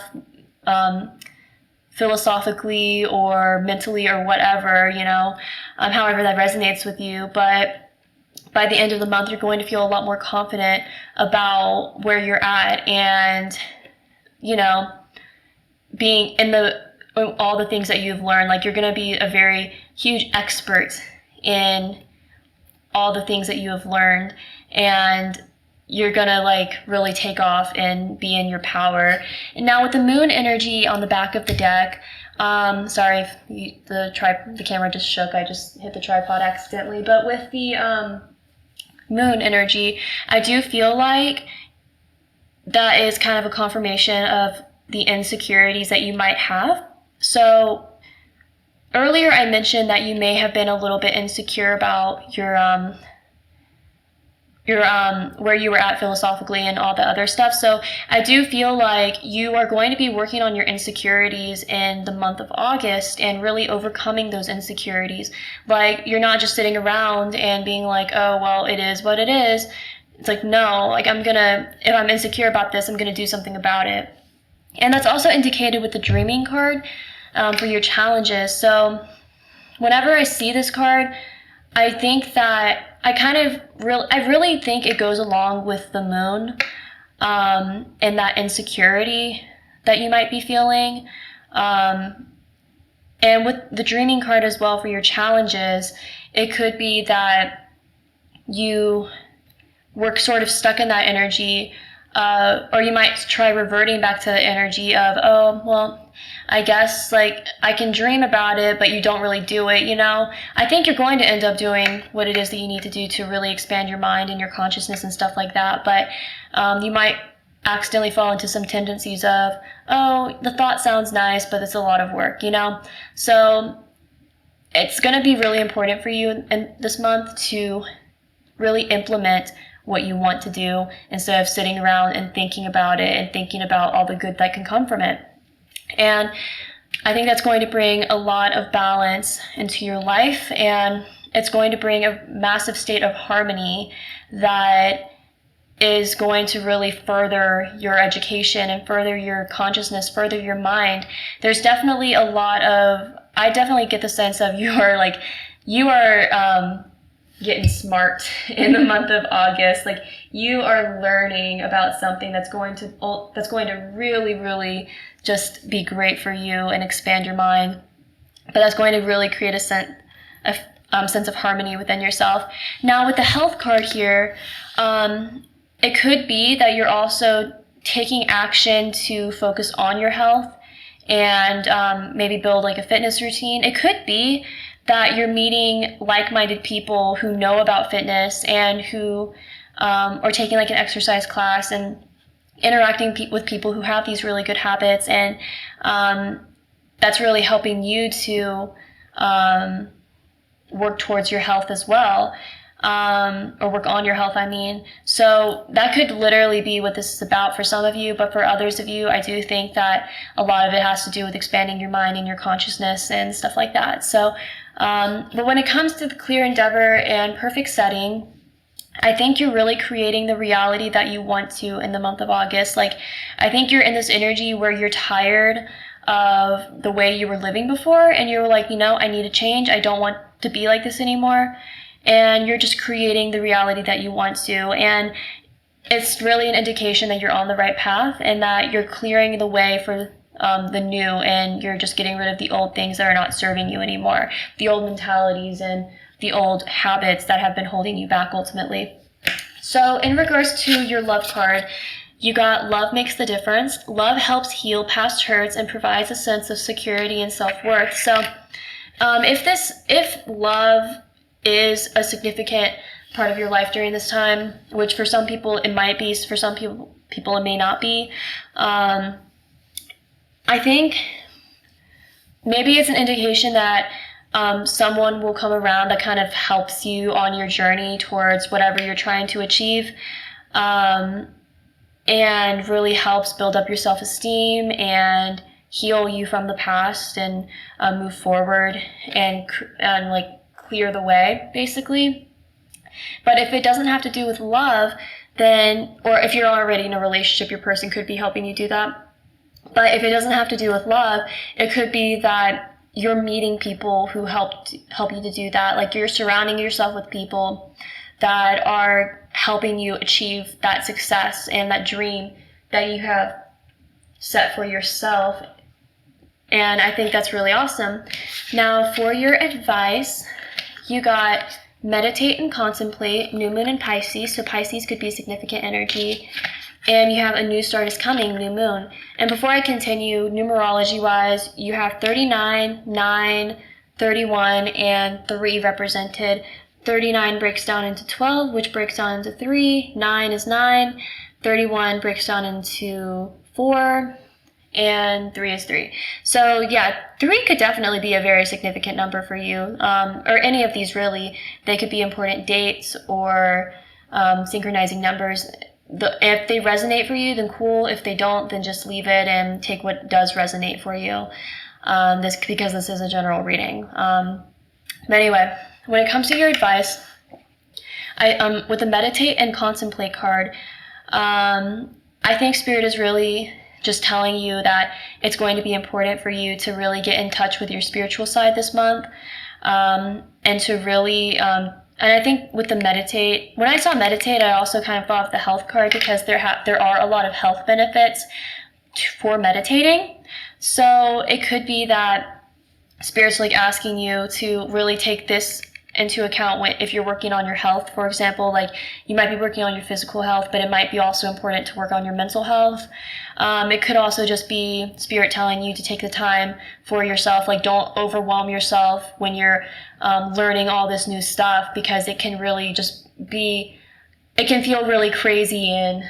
philosophically or mentally or whatever, however that resonates with you. But by the end of the month, you're going to feel a lot more confident about where you're at, and, being in all the things that you've learned. Like, you're going to be a very huge expert in all the things that you have learned, and you're gonna like really take off and be in your power. And now with the Moon energy on the back of the deck, sorry if the camera just shook, I just hit the tripod accidentally. But with the Moon energy, I do feel like that is kind of a confirmation of the insecurities that you might have. So earlier I mentioned that you may have been a little bit insecure about your where you were at philosophically and all the other stuff. So I do feel like you are going to be working on your insecurities in the month of August and really overcoming those insecurities. Like, you're not just sitting around and being like, oh, well, it is what it is. It's like, no, like, if I'm insecure about this, I'm gonna do something about it. And that's also indicated with the Dreaming card for your challenges. So whenever I see this card, I think that I really think it goes along with the Moon and that insecurity that you might be feeling. And with the Dreaming card as well for your challenges, it could be that you were sort of stuck in that energy, or you might try reverting back to the energy of, oh, well, I guess like I can dream about it, but you don't really do it, I think you're going to end up doing what it is that you need to do to really expand your mind and your consciousness and stuff like that. But you might accidentally fall into some tendencies of, oh, the thought sounds nice, but it's a lot of work, So it's going to be really important for you in this month to really implement what you want to do, instead of sitting around and thinking about it and thinking about all the good that can come from it. And I think that's going to bring a lot of balance into your life, and it's going to bring a massive state of harmony that is going to really further your education and further your consciousness, further your mind. There's definitely I definitely get the sense of you are getting smart in the month of August. Like, you are learning about something that's going to really, really just be great for you and expand your mind. But that's going to really create a sense of harmony within yourself. Now with the Health card here, it could be that you're also taking action to focus on your health and maybe build like a fitness routine. It could be that you're meeting like-minded people who know about fitness and who or taking like an exercise class and interacting with people who have these really good habits, and that's really helping you to work towards your health as well, or work on your health, I mean. So that could literally be what this is about for some of you, but for others of you, I do think that a lot of it has to do with expanding your mind and your consciousness and stuff like that. So, but when it comes to the clear endeavor and perfect setting, I think you're really creating the reality that you want to in the month of August. Like, I think you're in this energy where you're tired of the way you were living before, and you're like, I need a change. I don't want to be like this anymore. And you're just creating the reality that you want to. And it's really an indication that you're on the right path and that you're clearing the way for the new, and you're just getting rid of the old things that are not serving you anymore, the old mentalities and the old habits that have been holding you back ultimately. So in regards to your love card, you got love makes the difference. Love helps heal past hurts and provides a sense of security and self-worth. So if love is a significant part of your life during this time, which for some people it might be, for some people it may not be, I think maybe it's an indication that someone will come around that kind of helps you on your journey towards whatever you're trying to achieve, and really helps build up your self-esteem and heal you from the past and move forward and like clear the way, basically. But if it doesn't have to do with love, then, or if you're already in a relationship, your person could be helping you do that. But if it doesn't have to do with love, it could be that you're meeting people who help you to do that. Like, you're surrounding yourself with people that are helping you achieve that success and that dream that you have set for yourself. And I think that's really awesome. Now, for your advice, you got meditate and contemplate, new moon in Pisces. So Pisces could be significant energy. And you have a new start is coming, new moon. And before I continue, numerology-wise, you have 39, 9, 31, and 3 represented. 39 breaks down into 12, which breaks down into 3. 9 is 9. 31 breaks down into 4. And 3 is 3. So yeah, 3 could definitely be a very significant number for you, or any of these really. They could be important dates or synchronizing numbers. If they resonate for you, then cool. If they don't, then just leave it and take what does resonate for you. Because this is a general reading. But anyway, when it comes to your advice, with the meditate and contemplate card, I think Spirit is really just telling you that it's going to be important for you to really get in touch with your spiritual side this month, and to really, and I think with the meditate, when I saw meditate, I also kind of thought of the health card, because there are a lot of health benefits for meditating. So it could be that Spirit's like asking you to really take this into account if you're working on your health. For example, like, you might be working on your physical health, but it might be also important to work on your mental health. It could also just be Spirit telling you to take the time for yourself. Like, don't overwhelm yourself when you're learning all this new stuff, because it can really just be, it can feel really crazy and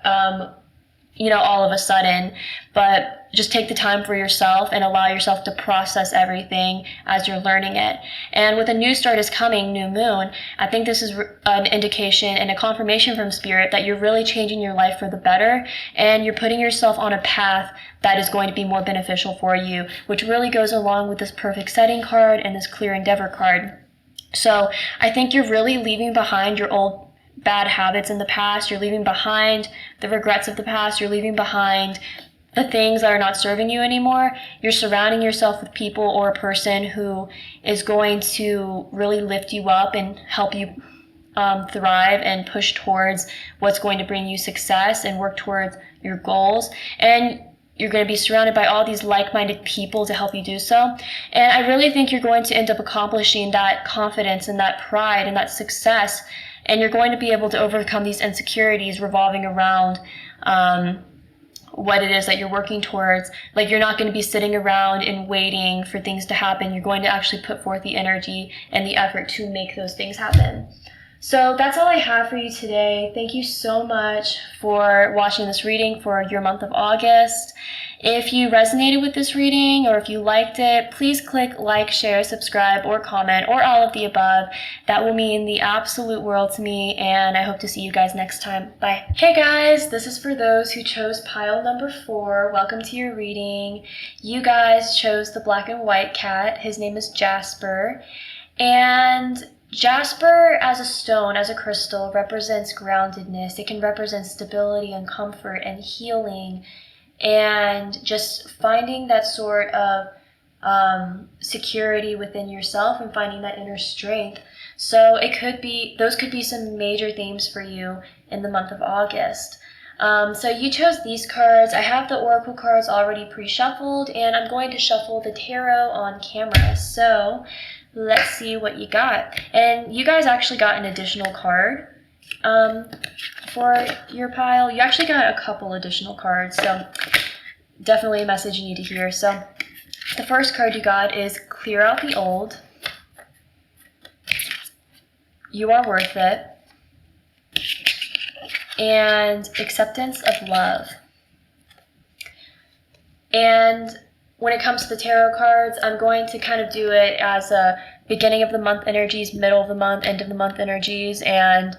all of a sudden. But just take the time for yourself and allow yourself to process everything as you're learning it. And with a new start is coming, new moon, I think this is an indication and a confirmation from Spirit that you're really changing your life for the better, and you're putting yourself on a path that is going to be more beneficial for you, which really goes along with this perfect setting card and this clear endeavor card. So I think you're really leaving behind your old bad habits in the past. You're leaving behind the regrets of the past. You're leaving behind the things that are not serving you anymore. You're surrounding yourself with people or a person who is going to really lift you up and help you thrive and push towards what's going to bring you success and work towards your goals. And you're going to be surrounded by all these like-minded people to help you do so. And I really think you're going to end up accomplishing that confidence and that pride and that success. And you're going to be able to overcome these insecurities revolving around what it is that you're working towards. Like, you're not going to be sitting around and waiting for things to happen. You're going to actually put forth the energy and the effort to make those things happen. So that's all I have for you today. Thank you so much for watching this reading for your month of August. If you resonated with this reading or if you liked it, please click like, share, subscribe, or comment, or all of the above. That will mean the absolute world to me, and I hope to see you guys next time. Bye. Hey guys, this is for those who chose pile number 4. Welcome to your reading. You guys chose the black and white cat. His name is Jasper. And Jasper as a stone, as a crystal, represents groundedness. It can represent stability and comfort and healing and just finding that sort of security within yourself and finding that inner strength. So those could be some major themes for you in the month of August. So you chose these cards. I have the oracle cards already pre-shuffled, and I'm going to shuffle the tarot on camera. So let's see what you got. And you guys actually got an additional card for your pile. You actually got a couple additional cards, so definitely a message you need to hear. So the first card you got is Clear Out the Old. You Are Worth It. And Acceptance of Love. And when it comes to the tarot cards, I'm going to kind of do it as a beginning of the month energies, middle of the month, end of the month energies, and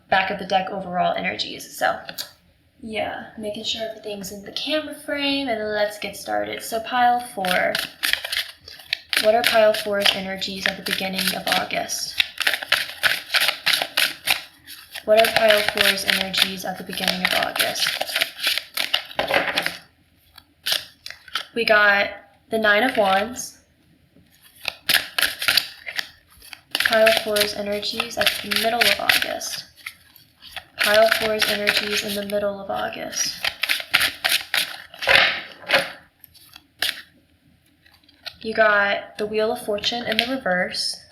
back of the deck overall energies. So yeah, making sure everything's in the camera frame, and let's get started. So pile 4. What are pile 4's energies at the beginning of August? What are pile 4's energies at the beginning of August? We got the 9 of Wands. Pile 4's energies at the middle of August. Pile 4's energies in the middle of August. You got the Wheel of Fortune in the reverse.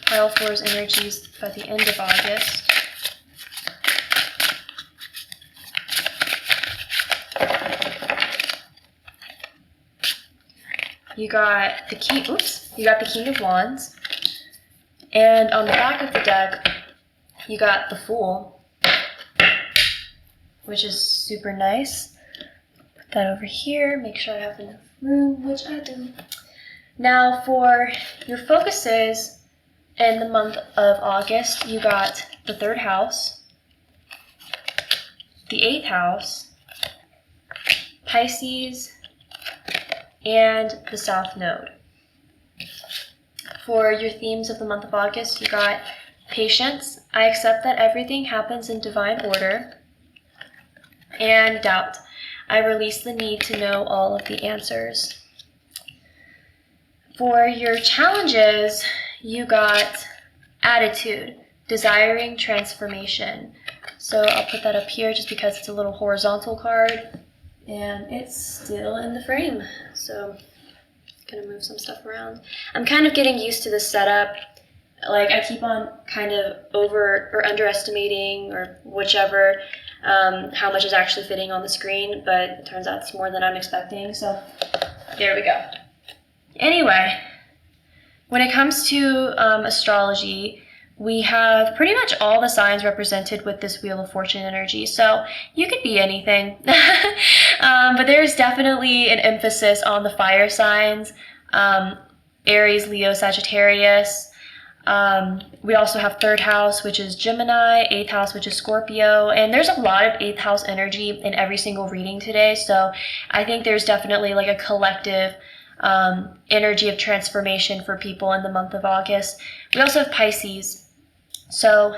Pile 4's energies by the end of August. You got the King of Wands. And on the back of the deck, you got the Fool, which is super nice. Put that over here, make sure I have enough room, which I do. Now for your focuses in the month of August, you got the 3rd house, the 8th house, Pisces, and the South Node. For your themes of the month of August, you got Patience, I accept that everything happens in divine order, and Doubt, I release the need to know all of the answers. For your challenges, you got Attitude, desiring transformation. So I'll put that up here just because it's a little horizontal card and it's still in the frame. So I'm gonna move some stuff around. I'm kind of getting used to this setup. Like I keep on kind of over or underestimating or whichever how much is actually fitting on the screen, but it turns out it's more than I'm expecting. So there we go. Anyway, when it comes to astrology, we have pretty much all the signs represented with this Wheel of Fortune energy. So you could be anything. But there's definitely an emphasis on the fire signs, Aries, Leo, Sagittarius. We also have 3rd house, which is Gemini, 8th house, which is Scorpio. And there's a lot of 8th house energy in every single reading today. So I think there's definitely like a collective energy of transformation for people in the month of August. We also have Pisces. So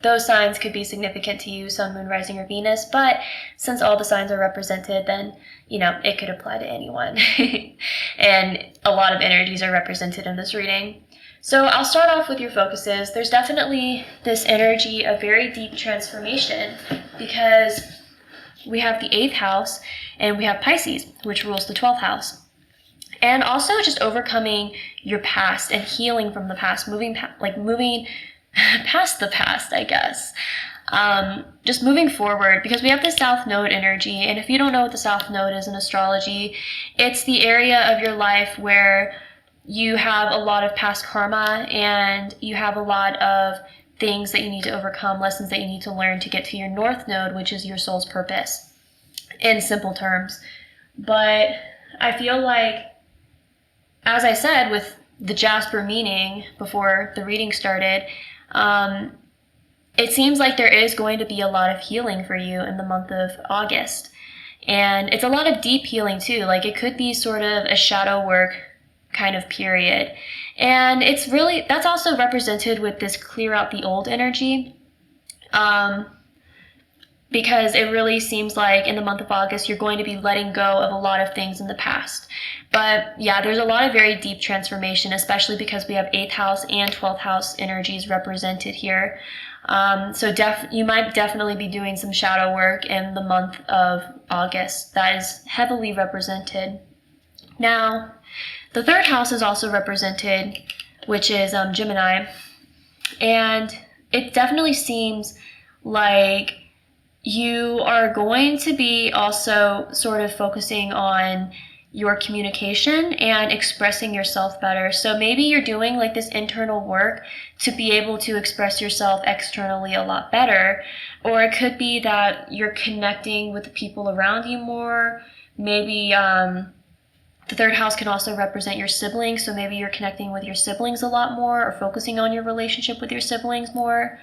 those signs could be significant to you, Sun, Moon, Rising, or Venus, but since all the signs are represented, then, you know, it could apply to anyone. And a lot of energies are represented in this reading. So I'll start off with your focuses. There's definitely this energy of very deep transformation because we have the 8th house and we have Pisces, which rules the 12th house. And also just overcoming your past and healing from the past, moving past the past, I guess. Just moving forward, because we have the South Node energy, and if you don't know what the South Node is in astrology, it's the area of your life where you have a lot of past karma, and you have a lot of things that you need to overcome, lessons that you need to learn to get to your North Node, which is your soul's purpose, in simple terms. But I feel like, as I said with the Jasper meaning before the reading started, it seems like there is going to be a lot of healing for you in the month of August. And it's a lot of deep healing too. Like, it could be sort of a shadow work kind of period. And it's really, that's also represented with this clear out the old energy. Because it really seems like in the month of August, you're going to be letting go of a lot of things in the past. But yeah, there's a lot of very deep transformation, especially because we have 8th house and 12th house energies represented here. So you might definitely be doing some shadow work in the month of August. That is heavily represented. Now, the 3rd house is also represented, which is Gemini. And it definitely seems like you are going to be also sort of focusing on your communication and expressing yourself better. So maybe you're doing like this internal work to be able to express yourself externally a lot better. Or it could be that you're connecting with the people around you more. Maybe the 3rd house can also represent your siblings. So maybe you're connecting with your siblings a lot more, or focusing on your relationship with your siblings more.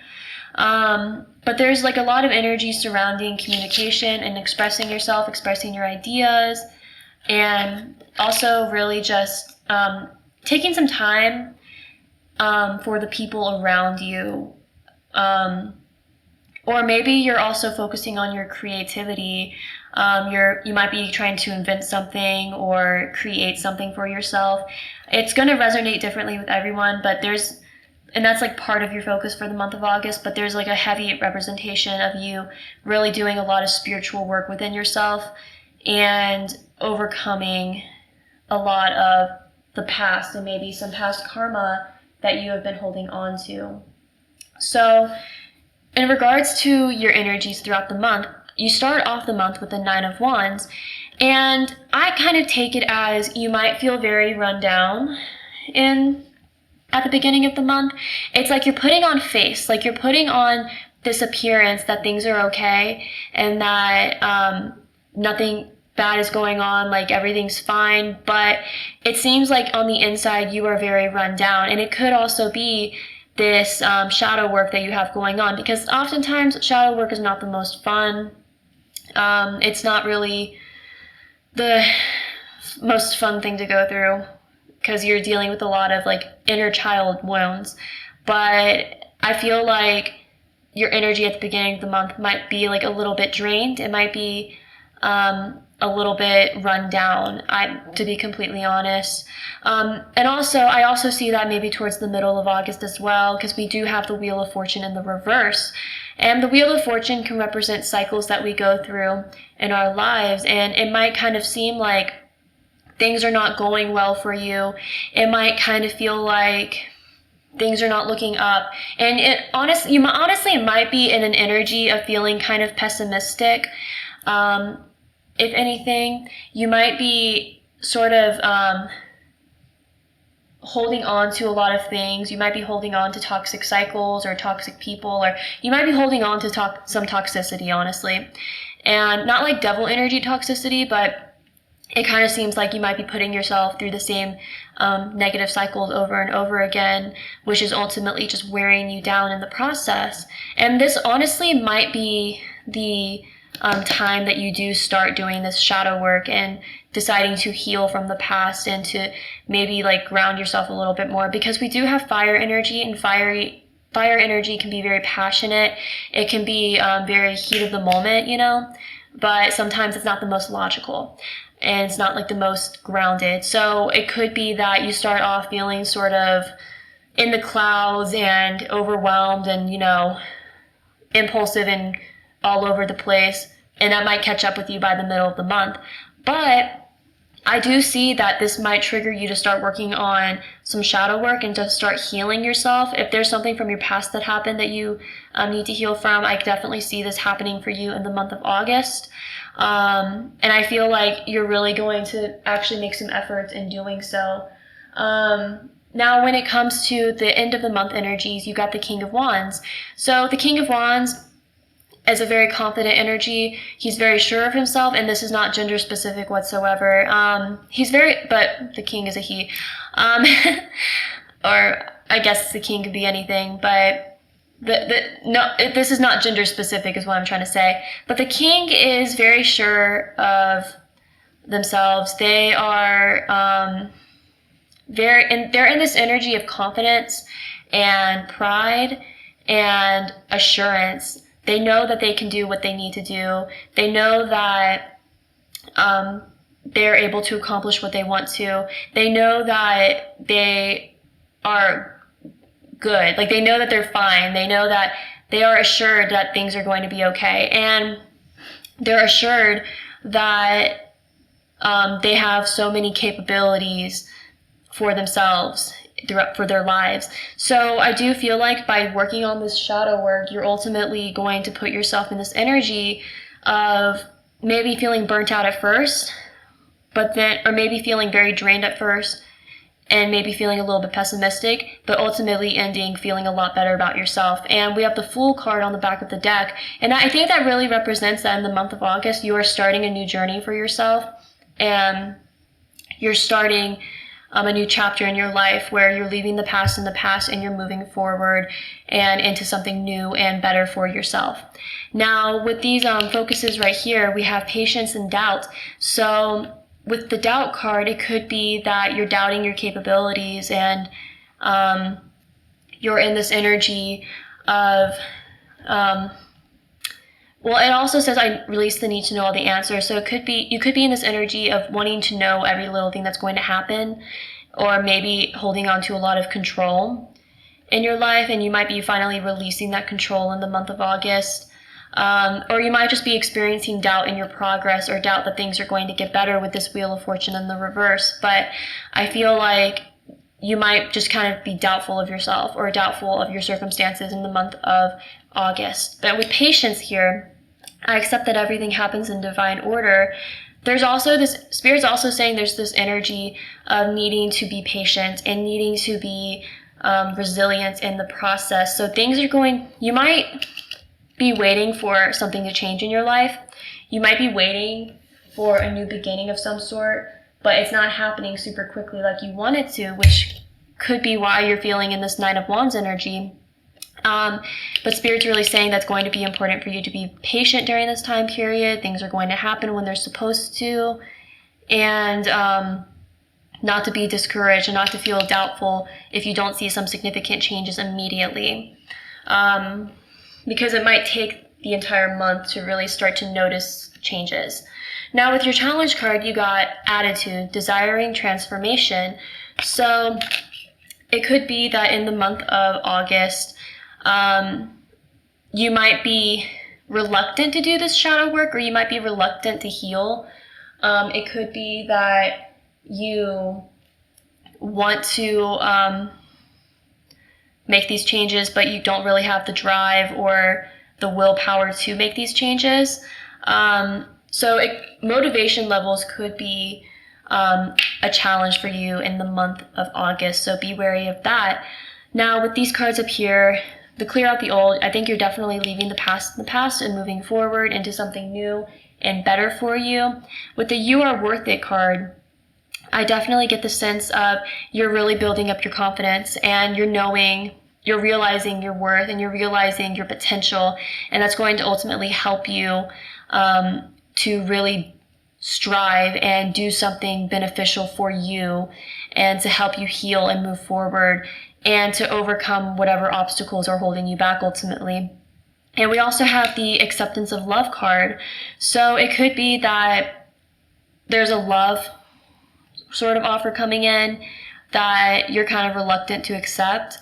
But there's like a lot of energy surrounding communication and expressing yourself, expressing your ideas, and also really just taking some time for the people around you. Or maybe you're also focusing on your creativity. You might be trying to invent something or create something for yourself. It's going to resonate differently with everyone, and that's like part of your focus for the month of August, but there's like a heavy representation of you really doing a lot of spiritual work within yourself and overcoming a lot of the past and maybe some past karma that you have been holding on to. So in regards to your energies throughout the month, you start off the month with the 9 of Wands, and I kind of take it as you might feel very run down at the beginning of the month. It's like you're putting on face, like you're putting on this appearance that things are okay and that nothing bad is going on, like everything's fine, but it seems like on the inside you are very run down. And it could also be this shadow work that you have going on, because oftentimes shadow work is not the most fun. It's not really the most fun thing to go through, because you're dealing with a lot of like inner child wounds. But I feel like your energy at the beginning of the month might be like a little bit drained. It might be a little bit run down, to be completely honest. And also, I also see that maybe towards the middle of August as well, because we do have the Wheel of Fortune in the reverse. And the Wheel of Fortune can represent cycles that we go through in our lives. And it might kind of seem like things are not going well for you. It might kind of feel like things are not looking up. And it honestly might be in an energy of feeling kind of pessimistic. If anything, you might be sort of holding on to a lot of things. You might be holding on to toxic cycles or toxic people, or you might be holding on to some toxicity, honestly. And not like devil energy toxicity, but it kind of seems like you might be putting yourself through the same negative cycles over and over again, which is ultimately just wearing you down in the process. And this honestly might be the time that you do start doing this shadow work and deciding to heal from the past and to maybe like ground yourself a little bit more, because we do have fire energy, and fire energy can be very passionate. It can be very heat of the moment, but sometimes it's not the most logical and it's not like the most grounded. So it could be that you start off feeling sort of in the clouds and overwhelmed and, impulsive and all over the place, and that might catch up with you by the middle of the month. But I do see that this might trigger you to start working on some shadow work and to start healing yourself. If there's something from your past that happened that you need to heal from, I definitely see this happening for you in the month of August. And I feel like you're really going to actually make some effort in doing so. Now, when it comes to the end of the month energies, you got the King of Wands. So the King of Wands is a very confident energy. He's very sure of himself, and this is not gender specific whatsoever. But the king is a he. Or I guess the king could be anything, but this is not gender specific is what I'm trying to say. But the king is very sure of themselves. They are they're in this energy of confidence and pride and assurance. They know that they can do what they need to do. They know that they're able to accomplish what they want to. They know that they are good. Like, they know that they're fine. They know that they are assured that things are going to be okay. And they're assured that they have so many capabilities for themselves for their lives. So I do feel like by working on this shadow work, you're ultimately going to put yourself in this energy of maybe feeling burnt out at first, or maybe feeling very drained at first, and maybe feeling a little bit pessimistic, but ultimately ending feeling a lot better about yourself. And we have the Fool card on the back of the deck, and I think that really represents that in the month of August, you are starting a new journey for yourself, and you're starting a new chapter in your life where you're leaving the past in the past and you're moving forward and into something new and better for yourself. Now, with these focuses right here, we have patience and doubt. So with the doubt card, it could be that you're doubting your capabilities and you're in this energy of well, it also says I release the need to know all the answers. So you could be in this energy of wanting to know every little thing that's going to happen, or maybe holding on to a lot of control in your life, and you might be finally releasing that control in the month of August. Or you might just be experiencing doubt in your progress, or doubt that things are going to get better with this Wheel of Fortune in the reverse. But I feel like you might just kind of be doubtful of yourself or doubtful of your circumstances in the month of August. But with patience here, I accept that everything happens in divine order. There's also Spirit's also saying there's this energy of needing to be patient and needing to be resilient in the process. So you might be waiting for something to change in your life. You might be waiting for a new beginning of some sort, but it's not happening super quickly like you want it to, which could be why you're feeling in this Nine of Wands energy. But Spirit's really saying that's going to be important for you to be patient during this time period. Things are going to happen when they're supposed to, and not to be discouraged and not to feel doubtful if you don't see some significant changes immediately, because it might take the entire month to really start to notice changes. Now, with your challenge card, you got attitude, desiring transformation. So it could be that in the month of August, you might be reluctant to do this shadow work, or you might be reluctant to heal. It could be that you want to make these changes, but you don't really have the drive or the willpower to make these changes. Motivation levels could be a challenge for you in the month of August, so be wary of that. Now, with these cards up here, the clear out the old, I think you're definitely leaving the past in the past and moving forward into something new and better for you. With the You Are Worth It card, I definitely get the sense of you're really building up your confidence, and you're realizing your worth, and you're realizing your potential, and that's going to ultimately help you to really strive and do something beneficial for you, and to help you heal and move forward, and to overcome whatever obstacles are holding you back ultimately. And we also have the Acceptance of Love card. So it could be that there's a love sort of offer coming in that you're kind of reluctant to accept.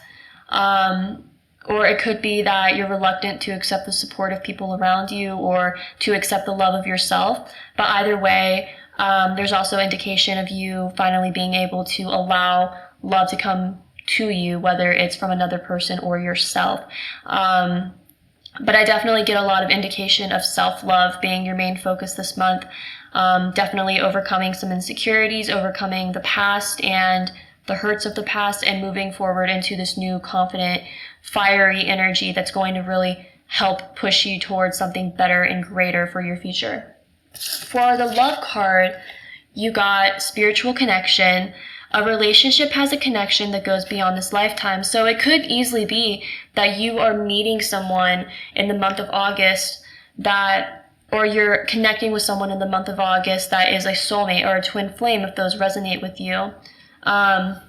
Or it could be that you're reluctant to accept the support of people around you, or to accept the love of yourself. But either way, there's also indication of you finally being able to allow love to come to you, whether it's from another person or yourself. But I definitely get a lot of indication of self-love being your main focus this month. Definitely overcoming some insecurities, overcoming the past, and the hurts of the past and moving forward into this new confident, fiery energy that's going to really help push you towards something better and greater for your future. For the love card, you got spiritual connection. A relationship has a connection that goes beyond this lifetime. So it could easily be that you are meeting someone in the month of August or you're connecting with someone in the month of August that is a soulmate or a twin flame, if those resonate with you. And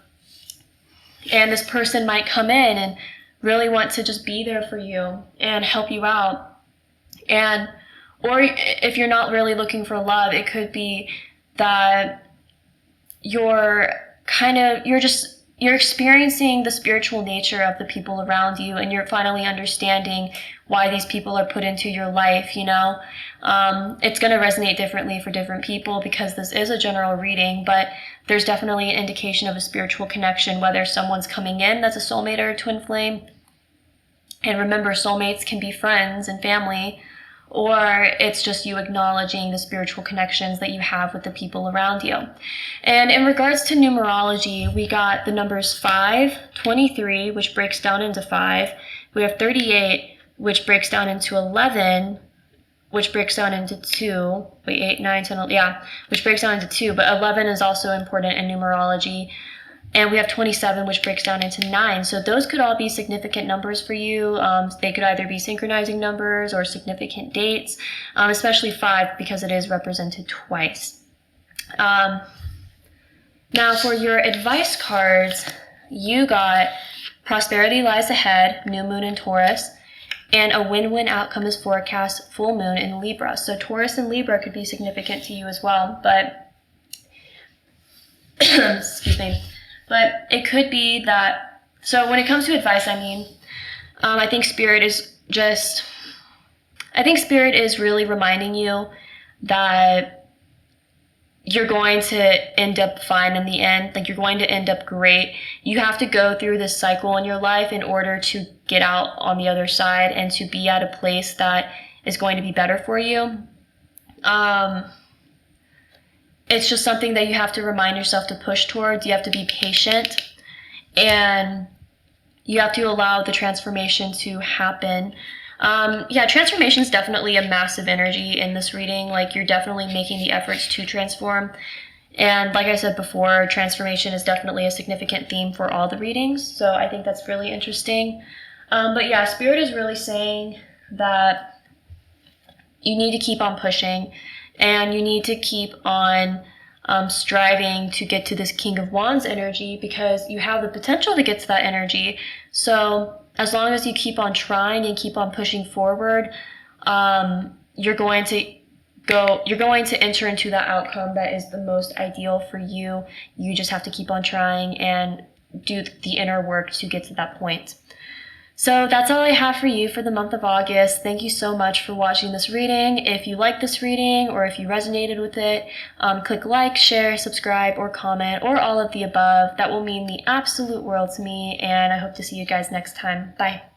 this person might come in and really want to just be there for you and help you out. Or if you're not really looking for love, it could be that you're experiencing the spiritual nature of the people around you, and you're finally understanding why these people are put into your life, you know. It's going to resonate differently for different people because this is a general reading, but there's definitely an indication of a spiritual connection, whether someone's coming in that's a soulmate or a twin flame. And remember, soulmates can be friends and family, or it's just you acknowledging the spiritual connections that you have with the people around you. And in regards to numerology, we got the numbers 5, 23, which breaks down into 5. We have 38, which breaks down into 11, which breaks down into 2. Wait, 8, 9, 10, yeah, which breaks down into 2. But 11 is also important in numerology. And we have 27, which breaks down into 9. So those could all be significant numbers for you. They could either be synchronizing numbers or significant dates, especially 5 because it is represented twice. Now for your advice cards, you got prosperity lies ahead, new moon in Taurus, and a win-win outcome is forecast, full moon in Libra. So Taurus and Libra could be significant to you as well, but excuse me. But it could be that, so when it comes to advice, I think Spirit is really reminding you that you're going to end up fine in the end. Like, you're going to end up great. You have to go through this cycle in your life in order to get out on the other side and to be at a place that is going to be better for you. It's just something that you have to remind yourself to push towards. You have to be patient, and you have to allow the transformation to happen. Transformation is definitely a massive energy in this reading. Like, you're definitely making the efforts to transform. And like I said before, transformation is definitely a significant theme for all the readings. So I think that's really interesting. But yeah, Spirit is really saying that you need to keep on pushing. And you need to keep on striving to get to this King of Wands energy, because you have the potential to get to that energy. So as long as you keep on trying and keep on pushing forward, you're going to enter into that outcome that is the most ideal for you. You just have to keep on trying and do the inner work to get to that point. So that's all I have for you for the month of August. Thank you so much for watching this reading. If you like this reading or if you resonated with it, click like, share, subscribe, or comment, or all of the above. That will mean the absolute world to me, and I hope to see you guys next time. Bye.